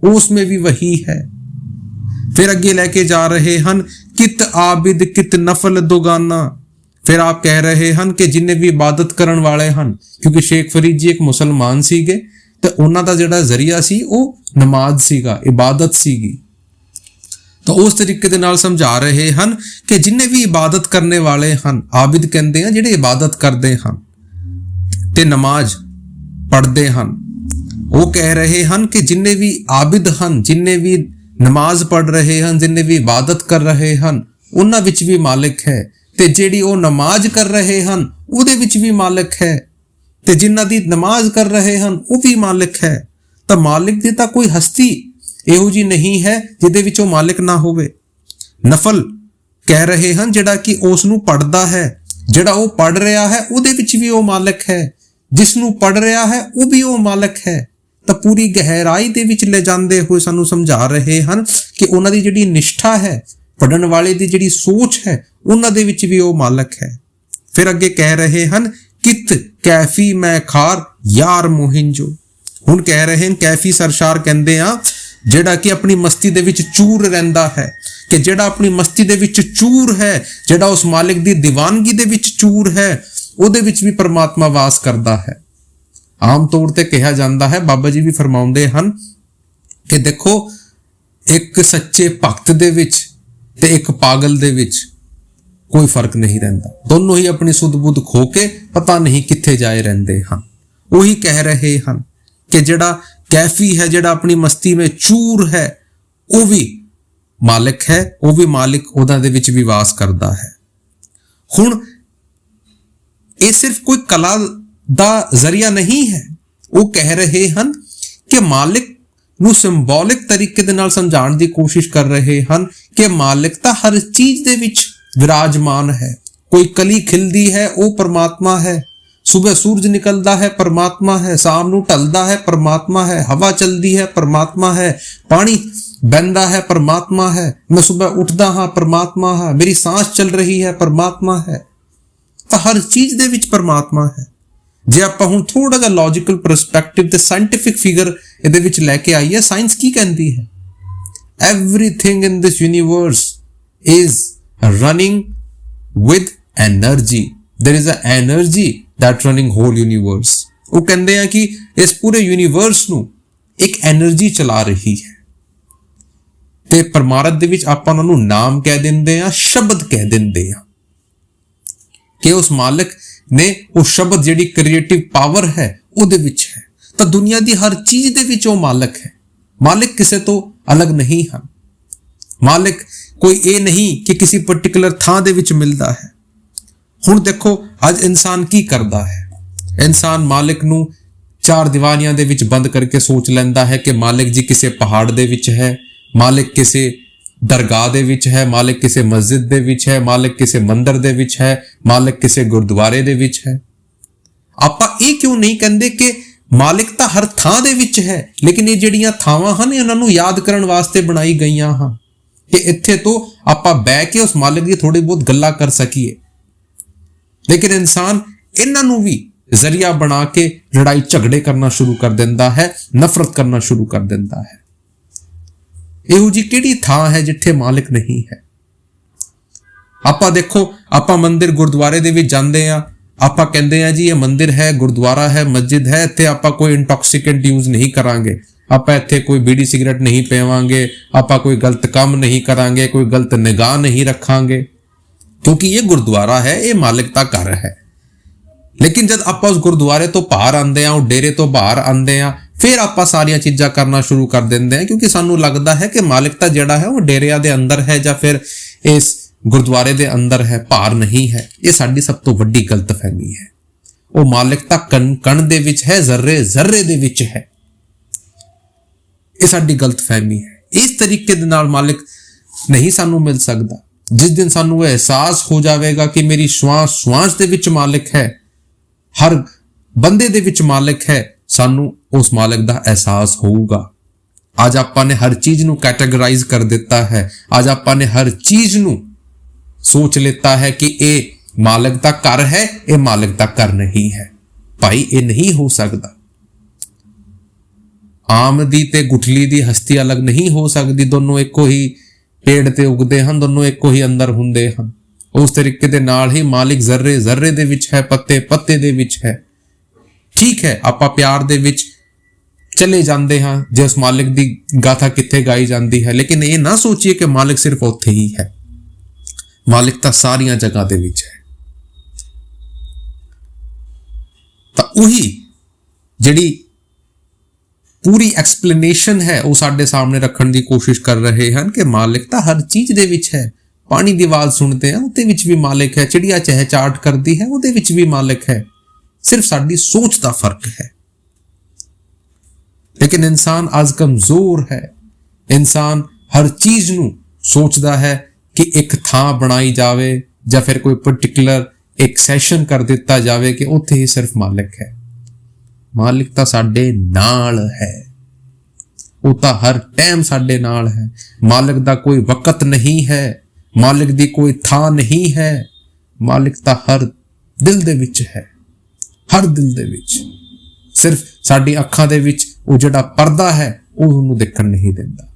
उसमें भी वही है। फिर अगे लेके जा रहे हैं कित आबिद कित नफल दुगाना। फिर आप कह रहे हैं कि जिन्ने भी इबादत करन वाले हैं, क्योंकि शेख फरीद जी एक मुसलमान सीगे ते उन्हां दा जिहड़ा जरिया सी ਉਹ नमाज सीगा, इबादत सीगी। तो उस तरीके दे नाल समझा रहे हैं कि जिन्ने भी इबादत करने वाले हैं, आबिद कहते हैं जिहड़े इबादत करते हैं ते नमाज पढ़ते हैं, वो कह रहे हैं कि जिन्ने भी आबिद हैं, जिन्ने भी नमाज पढ़ रहे हैं, जिन्ने भी इबादत कर रहे हैं, उन्हां विच भी मालिक है ते जिहड़ी वो नमाज कर रहे हैं उहदे विच भी मालिक है ते जिन्हां दी नमाज कर रहे हैं वो भी मालिक है। तो मालिक दी तां कोई हस्ती ਇਹੋ ਜੀ ਨਹੀਂ ਹੈ ਜਿਹਦੇ ਵਿੱਚ ਉਹ ਮਾਲਿਕ ਨਾ ਹੋਵੇ। ਨਫਲ ਕਹਿ ਰਹੇ ਹਨ ਜਿਹੜਾ ਕਿ ਉਸ ਨੂੰ ਪੜਦਾ ਹੈ, ਜਿਹੜਾ ਉਹ ਪੜ ਰਿਹਾ ਹੈ ਉਹਦੇ ਵਿੱਚ ਵੀ ਉਹ ਮਾਲਿਕ ਹੈ, ਜਿਸ ਨੂੰ ਪੜ ਰਿਹਾ ਹੈ ਉਹ ਵੀ ਉਹ ਮਾਲਿਕ ਹੈ। ਤਾਂ ਪੂਰੀ ਗਹਿਰਾਈ ਦੇ ਵਿੱਚ ਲੈ ਜਾਂਦੇ ਹੋਏ ਸਾਨੂੰ ਸਮਝਾ ਰਹੇ ਹਨ ਕਿ ਉਹਨਾਂ ਦੀ ਜਿਹੜੀ ਨਿਸ਼ਠਾ ਹੈ, ਪੜਨ ਵਾਲੇ ਦੀ ਜਿਹੜੀ ਸੋਚ ਹੈ, ਉਹਨਾਂ ਦੇ ਵਿੱਚ ਵੀ ਉਹ ਮਾਲਿਕ ਹੈ। ਫਿਰ ਅੱਗੇ ਕਹਿ ਰਹੇ ਹਨ ਕਿਤ ਕੈਫੀ ਮੈਂ ਖਾਰ ਯਾਰ ਮੋਹਿੰਜੋ। ਹੁਣ ਕਹਿ ਰਹੇ ਹਨ ਕੈਫੀ ਸਰਸ਼ਾਰ ਕਹਿੰਦੇ ਆ ਜਿਹੜਾ ਕਿ ਆਪਣੀ ਮਸਤੀ ਦੇ ਵਿੱਚ ਚੂਰ ਰਹਿੰਦਾ ਹੈ, ਕਿ ਜਿਹੜਾ ਆਪਣੀ ਮਸਤੀ ਦੇ ਵਿੱਚ ਚੂਰ ਹੈ, ਜਿਹੜਾ ਉਸ ਮਾਲਿਕ ਦੀ ਦੀਵਾਨਗੀ ਦੇ ਵਿੱਚ ਚੂਰ ਹੈ, ਉਹਦੇ ਵਿੱਚ ਵੀ ਪਰਮਾਤਮਾ ਵਾਸ ਕਰਦਾ ਹੈ। ਆਮ ਤੌਰ ਤੇ ਕਿਹਾ ਜਾਂਦਾ ਹੈ, ਬਾਬਾ ਜੀ ਵੀ ਫਰਮਾਉਂਦੇ ਹਨ ਕਿ ਦੇਖੋ ਇੱਕ ਸੱਚੇ ਭਗਤ ਦੇ ਵਿੱਚ ਤੇ ਇੱਕ ਪਾਗਲ ਦੇ ਵਿੱਚ ਕੋਈ ਫਰਕ ਨਹੀਂ ਰਹਿੰਦਾ। ਦੋਨੋਂ ਹੀ ਆਪਣੀ ਸੁੱਧ ਬੁੱਧ ਖੋ ਕੇ ਪਤਾ ਨਹੀਂ ਕਿੱਥੇ ਜਾਏ ਰਹਿੰਦੇ ਹਨ। ਉਹੀ ਕਹਿ ਰਹੇ ਹਨ ਕਿ ਜਿਹੜਾ कैफी है, ਜਿਹੜਾ ਆਪਣੀ ਮਸਤੀ ਵਿੱਚ ਚੂਰ ਹੈ, ਉਹ ਵੀ ਮਾਲਿਕ ਹੈ, ਉਹ ਵੀ ਮਾਲਿਕ ਉਹਨਾਂ ਦੇ ਵਿੱਚ ਵੀ ਵਾਸ ਕਰਦਾ ਹੈ। ਹੁਣ ਇਹ ਸਿਰਫ ਕੋਈ ਕਲਾ ਦਾ ਜ਼ਰੀਆ ਨਹੀਂ ਹੈ। ਉਹ ਕਹਿ ਰਹੇ ਹਨ ਕਿ ਮਾਲਿਕ ਨੂੰ ਸਿੰਬੋਲਿਕ ਤਰੀਕੇ ਦੇ ਨਾਲ ਸਮਝਾਉਣ ਦੀ ਕੋਸ਼ਿਸ਼ ਕਰ ਰਹੇ ਹਨ ਕਿ ਮਾਲਿਕ ਤਾਂ ਹਰ ਚੀਜ਼ ਦੇ ਵਿੱਚ ਵਿਰਾਜਮਾਨ ਹੈ। ਕੋਈ ਕਲੀ ਖਿਲਦੀ ਹੈ ਉਹ ਪਰਮਾਤਮਾ ਹੈ, सुबह सूरज निकलता है परमात्मा है, शाम नूं ढलदा है परमात्मा है, हवा चलती है परमात्मा है, पानी बहंदा है परमात्मा है, मैं सुबह उठदा हाँ परमात्मा है, मेरी सांस चल रही है परमात्मा है। तो हर चीज दे विच परमात्मा है। जे आपां हुण थोड़ा जिहा लॉजिकल परसपैक्टिव ते साइंटिफिक फिगर इहदे विच लैके आईए, साइंस की कहंदी है? Everything in this universe is running with energy. There is a energy that running whole universe। ਉਹ ਕਹਿੰਦੇ ਆ ਕਿ ਇਸ ਪੂਰੇ ਯੂਨੀਵਰਸ ਨੂੰ ਇੱਕ એનર્ਜੀ ਚਲਾ ਰਹੀ ਹੈ ਤੇ ਪਰਮਾਰਥ ਦੇ ਵਿੱਚ ਆਪਾਂ ਉਹਨਾਂ ਨੂੰ ਨਾਮ ਕਹਿ ਦਿੰਦੇ ਆ, ਸ਼ਬਦ ਕਹਿ ਦਿੰਦੇ ਆ। ਕਿ ਉਸ ਮਾਲਕ ਨੇ ਉਹ ਸ਼ਬਦ ਜਿਹੜੀ ਕ੍ਰੀਏਟਿਵ ਪਾਵਰ ਹੈ ਉਹਦੇ ਵਿੱਚ ਹੈ। ਤਾਂ ਦੁਨੀਆ ਦੀ ਹਰ ਚੀਜ਼ ਦੇ ਵਿੱਚ ਉਹ ਮਾਲਕ ਹੈ। ਮਾਲਕ ਕਿਸੇ ਤੋਂ ਅਲੱਗ ਨਹੀਂ ਹਨ। ਮਾਲਕ ਕੋਈ ਇਹ ਨਹੀਂ ਕਿ ਕਿਸੇ ਪਾਰਟਿਕੂਲਰ ਥਾਂ ਦੇ ਵਿੱਚ ਮਿਲਦਾ ਹੈ। ਹੁਣ ਦੇਖੋ ਅੱਜ ਇਨਸਾਨ ਕੀ ਕਰਦਾ ਹੈ। ਇਨਸਾਨ ਮਾਲਕ ਨੂੰ ਚਾਰ ਦੀਵਾਰੀਆਂ ਦੇ ਵਿੱਚ ਬੰਦ ਕਰਕੇ ਸੋਚ ਲੈਂਦਾ ਹੈ ਕਿ ਮਾਲਕ ਜੀ ਕਿਸੇ ਪਹਾੜ ਦੇ ਵਿੱਚ ਹੈ, ਮਾਲਕ ਕਿਸੇ ਦਰਗਾਹ ਦੇ ਵਿੱਚ ਹੈ, ਮਾਲਕ ਕਿਸੇ ਮਸਜਿਦ ਦੇ ਵਿੱਚ ਹੈ, ਮਾਲਕ ਕਿਸੇ ਮੰਦਿਰ ਦੇ ਵਿੱਚ ਹੈ, ਮਾਲਕ ਕਿਸੇ ਗੁਰਦੁਆਰੇ ਦੇ ਵਿੱਚ ਹੈ। ਆਪਾਂ ਇਹ ਕਿਉਂ ਨਹੀਂ ਕਹਿੰਦੇ ਕਿ ਮਾਲਕ ਤਾਂ ਹਰ ਥਾਂ ਦੇ ਵਿੱਚ ਹੈ, ਲੇਕਿਨ ਇਹ ਜਿਹੜੀਆਂ ਥਾਵਾਂ ਹਨ ਇਹਨਾਂ ਨੂੰ ਯਾਦ ਕਰਨ ਵਾਸਤੇ ਬਣਾਈ ਗਈਆਂ ਹਨ ਕਿ ਇੱਥੇ ਤੋਂ ਆਪਾਂ ਬਹਿ ਕੇ ਉਸ ਮਾਲਕ ਦੀ ਥੋੜੀ ਬਹੁਤ ਗੱਲਾਂ ਕਰ ਸਕੀਏ। ਲੇਕਿਨ ਇਨਸਾਨ ਇਹਨਾਂ ਨੂੰ ਵੀ ਜ਼ਰੀਆ ਬਣਾ ਕੇ ਲੜਾਈ ਝਗੜੇ ਕਰਨਾ ਸ਼ੁਰੂ ਕਰ ਦਿੰਦਾ ਹੈ, ਨਫ਼ਰਤ ਕਰਨਾ ਸ਼ੁਰੂ ਕਰ ਦਿੰਦਾ ਹੈ। ਇਹੋ ਜੀ ਕਿਹੜੀ ਥਾਂ ਹੈ ਜਿੱਥੇ ਮਾਲਕ ਨਹੀਂ ਹੈ? ਆਪਾਂ ਦੇਖੋ, ਆਪਾਂ ਮੰਦਿਰ ਗੁਰਦੁਆਰੇ ਦੇ ਵਿੱਚ ਜਾਂਦੇ ਆ, ਆਪਾਂ ਕਹਿੰਦੇ ਆ ਜੀ ਇਹ ਮੰਦਿਰ ਹੈ, ਗੁਰਦੁਆਰਾ ਹੈ, ਮਸਜਿਦ ਹੈ, ਇੱਥੇ ਆਪਾਂ ਕੋਈ ਇੰਟੌਕਸੀਕੈਂਟ ਯੂਜ਼ ਨਹੀਂ ਕਰਾਂਗੇ, ਆਪਾਂ ਇੱਥੇ ਕੋਈ ਬੀੜੀ ਸਿਗਰਟ ਨਹੀਂ ਪੀਵਾਂਗੇ, ਆਪਾਂ ਕੋਈ ਗਲਤ ਕੰਮ ਨਹੀਂ ਕਰਾਂਗੇ, ਕੋਈ ਗਲਤ ਨਿਗਾਹ ਨਹੀਂ ਰੱਖਾਂਗੇ, ਕਿਉਂਕਿ ਇਹ ਗੁਰਦੁਆਰਾ ਹੈ, ਇਹ ਮਾਲਕ ਦਾ ਘਰ ਹੈ। ਲੇਕਿਨ ਜਦ ਆਪਾਂ ਉਸ ਗੁਰਦੁਆਰੇ ਤੋਂ ਬਾਹਰ ਆਉਂਦੇ ਆ, ਉਹ ਡੇਰੇ ਤੋਂ ਬਾਹਰ ਆਉਂਦੇ ਆ, ਫਿਰ ਆਪਾਂ ਸਾਰੀਆਂ ਚੀਜ਼ਾਂ ਕਰਨਾ ਸ਼ੁਰੂ ਕਰ ਦਿੰਦੇ ਆ, ਕਿਉਂਕਿ ਸਾਨੂੰ ਲੱਗਦਾ ਹੈ ਕਿ ਮਾਲਕ ਤਾਂ ਜਿਹੜਾ ਹੈ ਉਹ ਡੇਰਿਆਂ ਦੇ ਅੰਦਰ ਹੈ ਜਾਂ ਫਿਰ ਇਸ ਗੁਰਦੁਆਰੇ ਦੇ ਅੰਦਰ ਹੈ, ਬਾਹਰ ਨਹੀਂ ਹੈ। ਇਹ ਸਾਡੀ ਸਭ ਤੋਂ ਵੱਡੀ ਗਲਤਫਹਿਮੀ ਹੈ। ਉਹ ਮਾਲਕ ਤਾਂ ਕਣ ਦੇ ਵਿੱਚ ਹੈ, ਜ਼ਰਰੇ ਜ਼ਰਰੇ ਦੇ ਵਿੱਚ ਹੈ। ਇਹ ਸਾਡੀ ਗਲਤਫਹਿਮੀ ਹੈ। ਇਸ ਤਰੀਕੇ ਦੇ ਨਾਲ ਮਾਲਕ ਨਹੀਂ ਸਾਨੂੰ ਮਿਲ ਸਕਦਾ। ਜਿਸ ਦਿਨ ਸਾਨੂੰ ਇਹ ਅਹਿਸਾਸ ਹੋ ਜਾਵੇਗਾ ਕਿ ਮੇਰੀ ਸ਼ਵਾਸ ਦੇ ਵਿੱਚ ਮਾਲਕ ਹੈ, ਹਰ ਬੰਦੇ ਦੇ ਵਿੱਚ ਮਾਲਕ ਹੈ, ਸਾਨੂੰ ਉਸ ਮਾਲਕ ਦਾ ਅਹਿਸਾਸ ਹੋਊਗਾ। ਅੱਜ ਆਪਾਂ ਨੇ ਹਰ ਚੀਜ਼ ਨੂੰ ਕੈਟਾਗਰਾਈਜ਼ ਕਰ ਦਿੱਤਾ ਹੈ। ਅੱਜ ਆਪਾਂ ਨੇ ਹਰ ਚੀਜ਼ ਨੂੰ ਸੋਚ ਲਿੱਤਾ ਹੈ ਕਿ ਇਹ ਮਾਲਕ ਦਾ ਘਰ ਹੈ, ਇਹ ਮਾਲਕ ਦਾ ਘਰ ਨਹੀਂ ਹੈ। ਭਾਈ ਇਹ ਨਹੀਂ ਹੋ ਸਕਦਾ। ਆਮ ਦੀ ਤੇ ਗੁਠਲੀ ਦੀ ਹਸਤੀ ਅਲੱਗ ਨਹੀਂ ਹੋ ਸਕਦੀ। ਦੋਨੋਂ ਇੱਕੋ ਹੀ ਪੇੜ ਤੇ ਉਗਦੇ ਹਨ, ਦੋਨੋਂ ਇੱਕੋ ਹੀ ਅੰਦਰ ਹੁੰਦੇ ਹਨ। ਉਸ ਤਰੀਕੇ ਦੇ ਨਾਲ ਹੀ ਮਾਲਿਕ ਜ਼ਰਰੇ ਜ਼ਰਰੇ ਦੇ ਵਿੱਚ ਹੈ, ਪੱਤੇ ਪੱਤੇ ਦੇ ਵਿੱਚ ਹੈ। ਠੀਕ ਹੈ, ਆਪਾਂ ਪਿਆਰ ਦੇ ਵਿੱਚ ਚਲੇ ਜਾਂਦੇ ਹਾਂ ਜੇ ਉਸ ਮਾਲਿਕ ਦੀ ਗਾਥਾ ਕਿੱਥੇ ਗਾਈ ਜਾਂਦੀ ਹੈ, ਲੇਕਿਨ ਇਹ ਨਾ ਸੋਚੀਏ ਕਿ ਮਾਲਿਕ ਸਿਰਫ ਉੱਥੇ ਹੀ ਹੈ। ਮਾਲਿਕ ਤਾਂ ਸਾਰੀਆਂ ਜਗ੍ਹਾ ਦੇ ਵਿੱਚ ਹੈ। ਤਾਂ ਉਹੀ ਜਿਹੜੀ ਪੂਰੀ ਐਕਸਪਲੇਨੇਸ਼ਨ ਹੈ ਉਹ ਸਾਡੇ ਸਾਹਮਣੇ ਰੱਖਣ ਦੀ ਕੋਸ਼ਿਸ਼ ਕਰ ਰਹੇ ਹਨ ਕਿ ਮਾਲਿਕ ਤਾਂ ਹਰ ਚੀਜ਼ ਦੇ ਵਿੱਚ ਹੈ। ਪਾਣੀ ਦੀ ਆਵਾਜ਼ ਸੁਣਦੇ ਆ, ਉਹਦੇ ਵਿੱਚ ਵੀ ਮਾਲਿਕ ਹੈ। ਚਿੜੀਆ ਚਹਿਚਾਟ ਕਰਦੀ ਹੈ, ਉਹਦੇ ਵਿੱਚ ਵੀ ਮਾਲਿਕ ਹੈ। ਸਿਰਫ ਸਾਡੀ ਸੋਚ ਦਾ ਫਰਕ ਹੈ। ਲੇਕਿਨ ਇਨਸਾਨ ਅੱਜ ਕਮਜ਼ੋਰ ਹੈ। ਇਨਸਾਨ ਹਰ ਚੀਜ਼ ਨੂੰ ਸੋਚਦਾ ਹੈ ਕਿ ਇੱਕ ਥਾਂ ਬਣਾਈ ਜਾਵੇ ਜਾਂ ਫਿਰ ਕੋਈ ਪਾਰਟਿਕੂਲਰ ਇੱਕ ਸੈਸ਼ਨ ਕਰ ਦਿੱਤਾ ਜਾਵੇ ਕਿ ਉੱਥੇ ਹੀ ਸਿਰਫ ਮਾਲਿਕ ਹੈ। ਮਾਲਿਕ ਤਾਂ ਸਾਡੇ ਨਾਲ ਹੈ। ਉਹ ਤਾਂ ਹਰ ਟਾਈਮ ਸਾਡੇ ਨਾਲ ਹੈ। ਮਾਲਿਕ ਦਾ ਕੋਈ ਵਕਤ ਨਹੀਂ ਹੈ। ਮਾਲਿਕ ਦੀ ਕੋਈ ਥਾਂ ਨਹੀਂ ਹੈ। ਮਾਲਿਕ ਤਾਂ ਹਰ ਦਿਲ ਦੇ ਵਿੱਚ ਹੈ। ਹਰ ਦਿਲ ਦੇ ਵਿੱਚ। ਸਿਰਫ ਸਾਡੀ ਅੱਖਾਂ ਦੇ ਵਿੱਚ ਉਹ ਜਿਹੜਾ ਪਰਦਾ ਹੈ ਉਹ ਉਹਨੂੰ ਦੇਖਣ ਨਹੀਂ ਦਿੰਦਾ।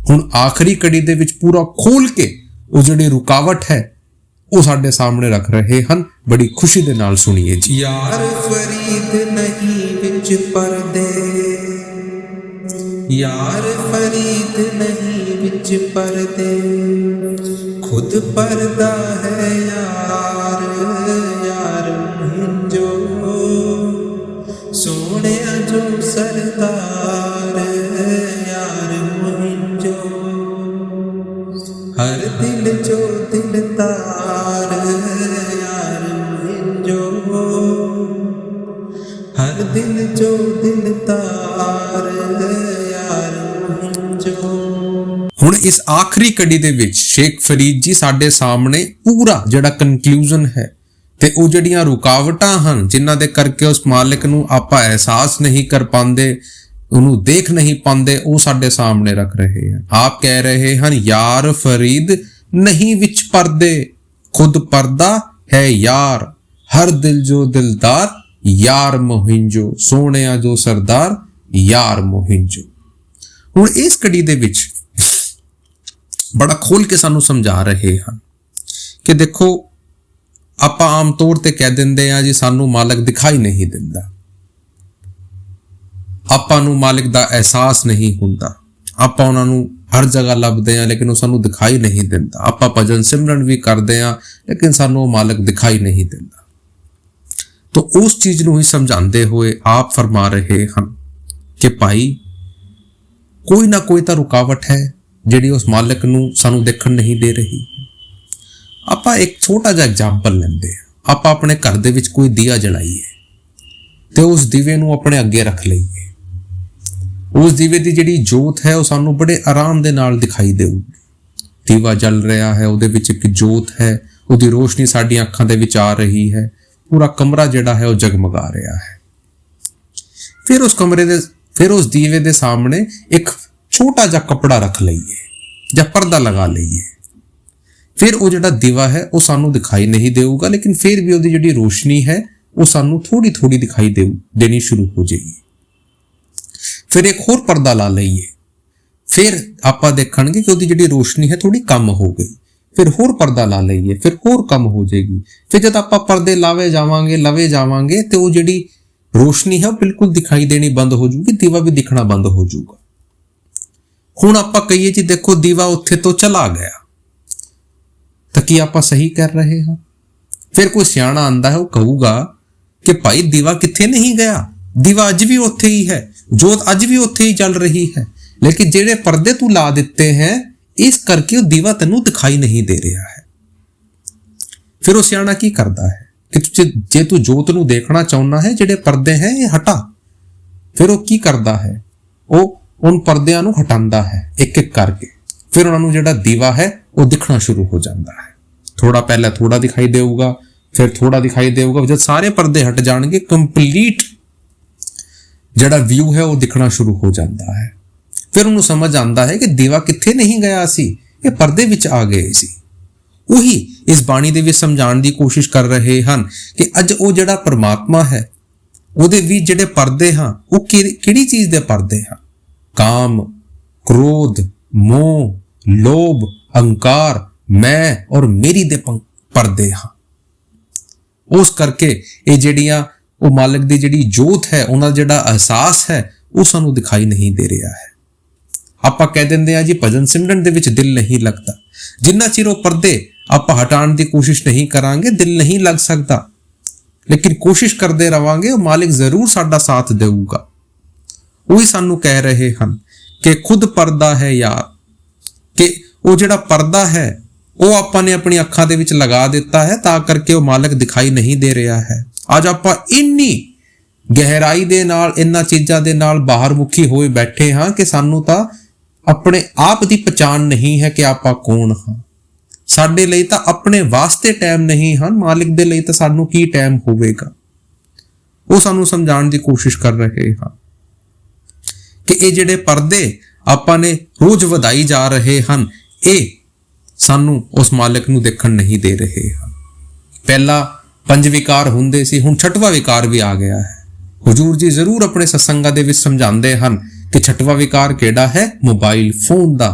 ਹੁਣ ਆਖਰੀ ਕੜੀ ਦੇ ਵਿੱਚ ਪੂਰਾ ਖੋਲ ਕੇ ਉਹ ਜਿਹੜੀ ਰੁਕਾਵਟ ਹੈ ਉਹ ਸਾਡੇ ਸਾਹਮਣੇ ਰੱਖ ਰਹੇ ਹਨ। ਬੜੀ ਖੁਸ਼ੀ ਦੇ ਨਾਲ ਸੁਣੀਏ ਜੀ। ਯਾਰ ਫਰੀਦ ਨਹੀਂ ਵਿੱਚ ਪਰਦੇ, ਯਾਰ ਫਰੀਦ ਨਹੀਂ ਵਿੱਚ ਪਰਦੇ, ਖੁਦ ਪਰਦਾ ਹੈ ਯਾਰ, ਯਾਰ ਮੁੰਜੋ ਸੋਹਣਿਆ ਜੋ ਸਰਦਾਰ, ਯਾਰ ਮੁੰਜੋ ਹਰ ਦਿਲ ਜੋ ਦਿਲਦਾਰ, ਯਾਰ ਮੁੰਜੋ ਹਰ ਦਿਲ ਜੋ ਦਿਲਦਾਰ, ਯਾਰ ਮੁੰਜੋ। ਹੁਣ ਇਸ ਆਖਰੀ ਕੜੀ ਦੇ ਵਿੱਚ ਸ਼ੇਖ ਫਰੀਦ ਜੀ ਸਾਡੇ ਸਾਹਮਣੇ ਪੂਰਾ ਜਿਹੜਾ ਕਨਕਲੂਜਨ ਹੈ ਤੇ ਉਹ ਜਿਹੜੀਆਂ ਰੁਕਾਵਟਾਂ ਹਨ ਜਿਨ੍ਹਾਂ ਦੇ ਕਰਕੇ ਉਸ ਮਾਲਿਕ ਨੂੰ ਆਪਾਂ ਅਹਿਸਾਸ ਨਹੀਂ ਕਰ ਪਾਉਂਦੇ, ਉਹਨੂੰ ਦੇਖ ਨਹੀਂ ਪਾਉਂਦੇ, ਉਹ ਸਾਡੇ ਸਾਹਮਣੇ ਰੱਖ ਰਹੇ ਹਨ। ਆਪ ਕਹਿ ਰਹੇ ਹਨ ਯਾਰ ਫਰੀਦ ਨਹੀਂ ਵਿੱਚ ਪਰਦੇ, ਖੁਦ ਪਰਦਾ ਹੈ ਯਾਰ, ਹਰ ਦਿਲ ਜੋ ਦਿਲਦਾਰ, ਯਾਰ ਮੋਹਿੰਜੋ ਸੋਹਣਿਆ ਜੋ ਸਰਦਾਰ, ਯਾਰ ਮੋਹਿੰਜੋ। ਹੁਣ ਇਸ ਕੜੀ ਦੇ ਵਿੱਚ ਬੜਾ ਖੋਲ ਕੇ ਸਾਨੂੰ ਸਮਝਾ ਰਹੇ ਹਨ ਕਿ ਦੇਖੋ ਆਪਾਂ ਆਮ ਤੌਰ ਤੇ ਕਹਿ ਦਿੰਦੇ ਆ ਜੀ ਸਾਨੂੰ ਮਾਲਕ ਦਿਖਾਈ ਨਹੀਂ ਦਿੰਦਾ, ਆਪਾਂ ਨੂੰ ਮਾਲਕ ਦਾ ਅਹਿਸਾਸ ਨਹੀਂ ਹੁੰਦਾ, ਆਪਾਂ ਉਹਨਾਂ ਨੂੰ ਹਰ ਜਗ੍ਹਾ ਲੱਭਦੇ ਆ ਲੇਕਿਨ ਉਹ ਸਾਨੂੰ ਦਿਖਾਈ ਨਹੀਂ ਦਿੰਦਾ। ਆਪਾਂ ਭਜਨ ਸਿਮਰਨ ਵੀ ਕਰਦੇ ਆ ਲੇਕਿਨ ਸਾਨੂੰ ਉਹ ਮਾਲਕ ਦਿਖਾਈ ਨਹੀਂ ਦਿੰਦਾ। ਤਾਂ ਉਸ ਚੀਜ਼ ਨੂੰ ਹੀ ਸਮਝਾਉਂਦੇ ਹੋਏ ਆਪ ਫਰਮਾ ਰਹੇ ਹਨ ਕਿ ਭਾਈ ਕੋਈ ਨਾ ਕੋਈ ਤਾਂ ਰੁਕਾਵਟ ਹੈ ਜਿਹੜੀ ਉਸ ਮਾਲਕ ਨੂੰ ਸਾਨੂੰ ਦੇਖਣ ਨਹੀਂ ਦੇ ਰਹੀ। ਆਪਾਂ ਇੱਕ ਛੋਟਾ ਜਿਹਾ ਐਗਜ਼ਾਮਪਲ ਲੈਂਦੇ ਆ। ਆਪਾਂ ਆਪਣੇ ਘਰ ਦੇ ਵਿੱਚ ਕੋਈ ਦੀਵਾ ਜਲਾਈਏ ਤੇ ਉਸ ਦੀਵੇ ਨੂੰ ਆਪਣੇ ਅੱਗੇ ਰੱਖ ਲਈਏ। ਉਸ ਦੀਵੇ ਦੀ ਜਿਹੜੀ ਜੋਤ ਹੈ ਉਹ ਸਾਨੂੰ ਬੜੇ ਆਰਾਮ ਦੇ ਨਾਲ ਦਿਖਾਈ ਦੇਊਗੀ। ਦੀਵਾ ਜਲ ਰਿਹਾ ਹੈ, ਉਹਦੇ ਵਿੱਚ ਇੱਕ ਜੋਤ ਹੈ, ਉਹਦੀ ਰੋਸ਼ਨੀ ਸਾਡੀਆਂ ਅੱਖਾਂ ਦੇ ਵਿੱਚ ਆ ਰਹੀ ਹੈ, ਪੂਰਾ ਕਮਰਾ ਜਿਹੜਾ ਹੈ ਉਹ ਜਗਮਗਾ ਰਿਹਾ ਹੈ। ਫਿਰ ਉਸ ਦੀਵੇ ਦੇ ਸਾਹਮਣੇ ਇੱਕ ਛੋਟਾ ਜਿਹਾ ਕੱਪੜਾ ਰੱਖ ਲਈਏ ਜਾਂ ਪਰਦਾ ਲਗਾ ਲਈਏ। ਫਿਰ ਉਹ ਜਿਹੜਾ ਦੀਵਾ ਹੈ ਉਹ ਸਾਨੂੰ ਦਿਖਾਈ ਨਹੀਂ ਦੇਊਗਾ ਲੇਕਿਨ ਫਿਰ ਵੀ ਉਹਦੀ ਜਿਹੜੀ ਰੋਸ਼ਨੀ ਹੈ ਉਹ ਸਾਨੂੰ ਥੋੜੀ ਥੋੜੀ ਦਿਖਾਈ ਦੇਣੀ ਸ਼ੁਰੂ ਹੋ ਜਾਏਗੀ। ਫਿਰ ਇੱਕ ਹੋਰ ਪਰਦਾ ਲਾ ਲਈਏ, ਫਿਰ ਆਪਾਂ ਦੇਖਾਂਗੇ ਕਿ ਉਹਦੀ ਜਿਹੜੀ ਰੋਸ਼ਨੀ ਹੈ ਥੋੜੀ ਕਮ ਹੋ ਗਈ। ਫਿਰ ਹੋਰ ਪਰਦਾ ਲਾ ਲਈਏ, ਫਿਰ ਹੋਰ ਕਮ ਹੋ ਜਾਏਗੀ। ਫਿਰ ਜਦ ਆਪਾਂ ਪਰਦੇ ਲਵੇ ਜਾਵਾਂਗੇ ਤੇ ਉਹ ਜਿਹੜੀ ਰੋਸ਼ਨੀ ਹੈ ਉਹ ਬਿਲਕੁਲ ਦਿਖਾਈ ਦੇਣੀ ਬੰਦ ਹੋ ਜਾਊਗੀ, ਦੀਵਾ ਵੀ ਦਿਖਣਾ ਬੰਦ ਹੋ ਜਾਊਗਾ। ਹੁਣ ਆਪਾਂ ਕਹੀਏ ਜੀ ਦੇਖੋ ਦੀਵਾ ਉੱਥੇ ਤੋਂ ਚਲਾ ਗਿਆ, ਤਾਂ ਕੀ ਆਪਾਂ ਸਹੀ ਕਰ ਰਹੇ ਹਾਂ? ਫਿਰ ਕੋਈ ਸਿਆਣਾ ਆਂਦਾ ਹੈ, ਉਹ ਕਹੂਗਾ ਕਿ ਭਾਈ ਦੀਵਾ ਕਿੱਥੇ ਨਹੀਂ ਗਿਆ, ਦੀਵਾ ਅੱਜ ਵੀ ਉੱਥੇ ਹੀ ਹੈ, ਜੋਤ ਅੱਜ ਵੀ ਉੱਥੇ ਹੀ ਚੱਲ ਰਹੀ ਹੈ, ਲੇਕਿਨ ਜਿਹੜੇ ਪਰਦੇ ਤੂੰ ਲਾ ਦਿੱਤੇ ਹੈ ਇਸ ਕਰਕੇ ਉਹ ਦੀਵਾ ਤੈਨੂੰ ਦਿਖਾਈ ਨਹੀਂ ਦੇ ਰਿਹਾ ਹੈ। ਫਿਰ ਉਹ ਸਿਆਣਾ ਕੀ ਕਰਦਾ ਹੈ ਕਿ ਜੇ ਤੂੰ ਜੋਤ ਨੂੰ ਦੇਖਣਾ ਚਾਹੁੰਦਾ ਹੈ, ਜਿਹੜੇ ਪਰਦੇ ਹੈ ਇਹ ਹਟਾ। ਫਿਰ ਉਹ ਕੀ ਕਰਦਾ ਹੈ, ਉਹ ਉਨ ਪਰਦਿਆਂ ਨੂੰ ਹਟਾਉਂਦਾ ਹੈ ਇੱਕ ਇੱਕ ਕਰਕੇ। ਫਿਰ ਉਹਨਾਂ ਨੂੰ ਜਿਹੜਾ ਦੀਵਾ ਹੈ ਉਹ ਦਿਖਣਾ ਸ਼ੁਰੂ ਹੋ ਜਾਂਦਾ ਹੈ। ਥੋੜਾ ਪਹਿਲਾਂ ਥੋੜਾ ਦਿਖਾਈ ਦੇਊਗਾ, ਫਿਰ ਥੋੜਾ ਦਿਖਾਈ ਦੇਊਗਾ। ਜਦ ਸਾਰੇ ਪਰਦੇ ਹਟ ਜਾਣਗੇ ਕੰਪਲੀਟ ਜਿਹੜਾ ਵਿਊ ਹੈ ਉਹ ਦਿਖਣਾ ਸ਼ੁਰੂ ਹੋ ਜਾਂਦਾ ਹੈ। ਫਿਰ ਉਹਨੂੰ ਸਮਝ ਆਉਂਦਾ ਹੈ ਕਿ ਦੀਵਾ ਕਿੱਥੇ ਨਹੀਂ ਗਿਆ ਸੀ, ਇਹ ਪਰਦੇ ਵਿੱਚ ਆ ਗਏ ਸੀ। ਉਹੀ ਇਸ ਬਾਣੀ ਦੇ ਵਿੱਚ ਸਮਝਾਉਣ ਦੀ ਕੋਸ਼ਿਸ਼ ਕਰ ਰਹੇ ਹਨ ਕਿ ਅੱਜ ਉਹ ਜਿਹੜਾ ਪਰਮਾਤਮਾ ਹੈ ਉਹਦੇ ਵੀ ਜਿਹੜੇ ਪਰਦੇ ਹਨ ਉਹ ਕਿਹੜੀ ਚੀਜ਼ ਦੇ ਪਰਦੇ ਹਨ? ਕਾਮ, ਕ੍ਰੋਧ, ਮੋਹ, ਲੋਭ, ਅਹੰਕਾਰ, ਮੈਂ ਔਰ ਮੇਰੀ ਦੇ ਪਰਦੇ ਹਨ। ਉਸ ਕਰਕੇ ਇਹ ਜਿਹੜੀਆਂ ਉਹ ਮਾਲਕ ਦੀ ਜਿਹੜੀ ਜੋਤ ਹੈ, ਉਹਨਾਂ ਦਾ ਜਿਹੜਾ ਅਹਿਸਾਸ ਹੈ ਉਹ ਸਾਨੂੰ ਦਿਖਾਈ ਨਹੀਂ ਦੇ ਰਿਹਾ ਹੈ। ਆਪਾਂ ਕਹਿ ਦਿੰਦੇ ਆ ਜੀ ਭਜਨ ਸਿਮਰਨ ਦੇ ਵਿੱਚ ਦਿਲ ਨਹੀਂ ਲੱਗਦਾ। ਜਿੰਨਾ ਚਿਰ ਉਹ ਪਰਦੇ ਆਪਾਂ ਹਟਾਉਣ ਦੀ ਕੋਸ਼ਿਸ਼ ਨਹੀਂ ਕਰਾਂਗੇ ਦਿਲ ਨਹੀਂ ਲੱਗ ਸਕਦਾ, ਲੇਕਿਨ ਕੋਸ਼ਿਸ਼ ਕਰਦੇ ਰਵਾਂਗੇ ਉਹ ਮਾਲਿਕ ਜ਼ਰੂਰ ਸਾਡਾ ਸਾਥ ਦੇਊਗਾ। ਉਹੀ ਸਾਨੂੰ ਕਹਿ ਰਹੇ ਹਨ ਕਿ ਖੁਦ ਪਰਦਾ ਹੈ ਯਾਰ, ਕਿ ਉਹ ਜਿਹੜਾ ਪਰਦਾ ਹੈ ਉਹ ਆਪਾਂ ਨੇ ਆਪਣੀ ਅੱਖਾਂ ਦੇ ਵਿੱਚ ਲਗਾ ਦਿੱਤਾ ਹੈ ਤਾਂ ਕਰਕੇ ਉਹ ਮਾਲਕ ਦਿਖਾਈ ਨਹੀਂ ਦੇ ਰਿਹਾ ਹੈ। ਅੱਜ ਆਪਾਂ ਇੰਨੀ ਗਹਿਰਾਈ ਦੇ ਨਾਲ ਇਹਨਾਂ ਚੀਜ਼ਾਂ ਦੇ ਨਾਲ ਬਾਹਰ ਮੁਖੀ ਹੋਏ ਬੈਠੇ ਹਾਂ ਕਿ ਸਾਨੂੰ ਤਾਂ ਆਪਣੇ ਆਪ ਦੀ ਪਛਾਣ ਨਹੀਂ ਹੈ ਕਿ ਆਪਾਂ ਕੌਣ ਹਾਂ। ਸਾਡੇ ਲਈ ਤਾਂ ਆਪਣੇ ਵਾਸਤੇ ਟਾਈਮ ਨਹੀਂ ਹਨ, ਮਾਲਿਕ ਦੇ ਲਈ ਤਾਂ ਸਾਨੂੰ ਕੀ ਟਾਈਮ ਹੋਵੇਗਾ। ਉਹ ਸਾਨੂੰ ਸਮਝਾਉਣ ਦੀ ਕੋਸ਼ਿਸ਼ ਕਰ ਰਹੇ ਹਾਂ ਕਿ ਇਹ ਜਿਹੜੇ ਪਰਦੇ ਆਪਾਂ ਨੇ ਰੋਜ਼ ਵਧਾਈ ਜਾ ਰਹੇ ਹਨ ਇਹ ਸਾਨੂੰ ਉਸ ਮਾਲਕ ਨੂੰ ਦੇਖਣ ਨਹੀਂ ਦੇ ਰਹੇ ਹਨ। ਪਹਿਲਾਂ 5 ਵਿਕਾਰ ਹੁੰਦੇ ਸੀ, ਹੁਣ 6ਵਾਂ ਵਿਕਾਰ ਵੀ ਆ ਗਿਆ ਹੈ। ਹੁਜੂਰ ਜੀ ਜ਼ਰੂਰ ਆਪਣੇ ਸਤਸੰਗਾਂ ਦੇ ਵਿੱਚ ਸਮਝਾਉਂਦੇ ਹਨ ਕਿ 6ਵਾਂ ਵਿਕਾਰ ਕਿਹੜਾ ਹੈ? ਮੋਬਾਈਲ ਫੋਨ ਦਾ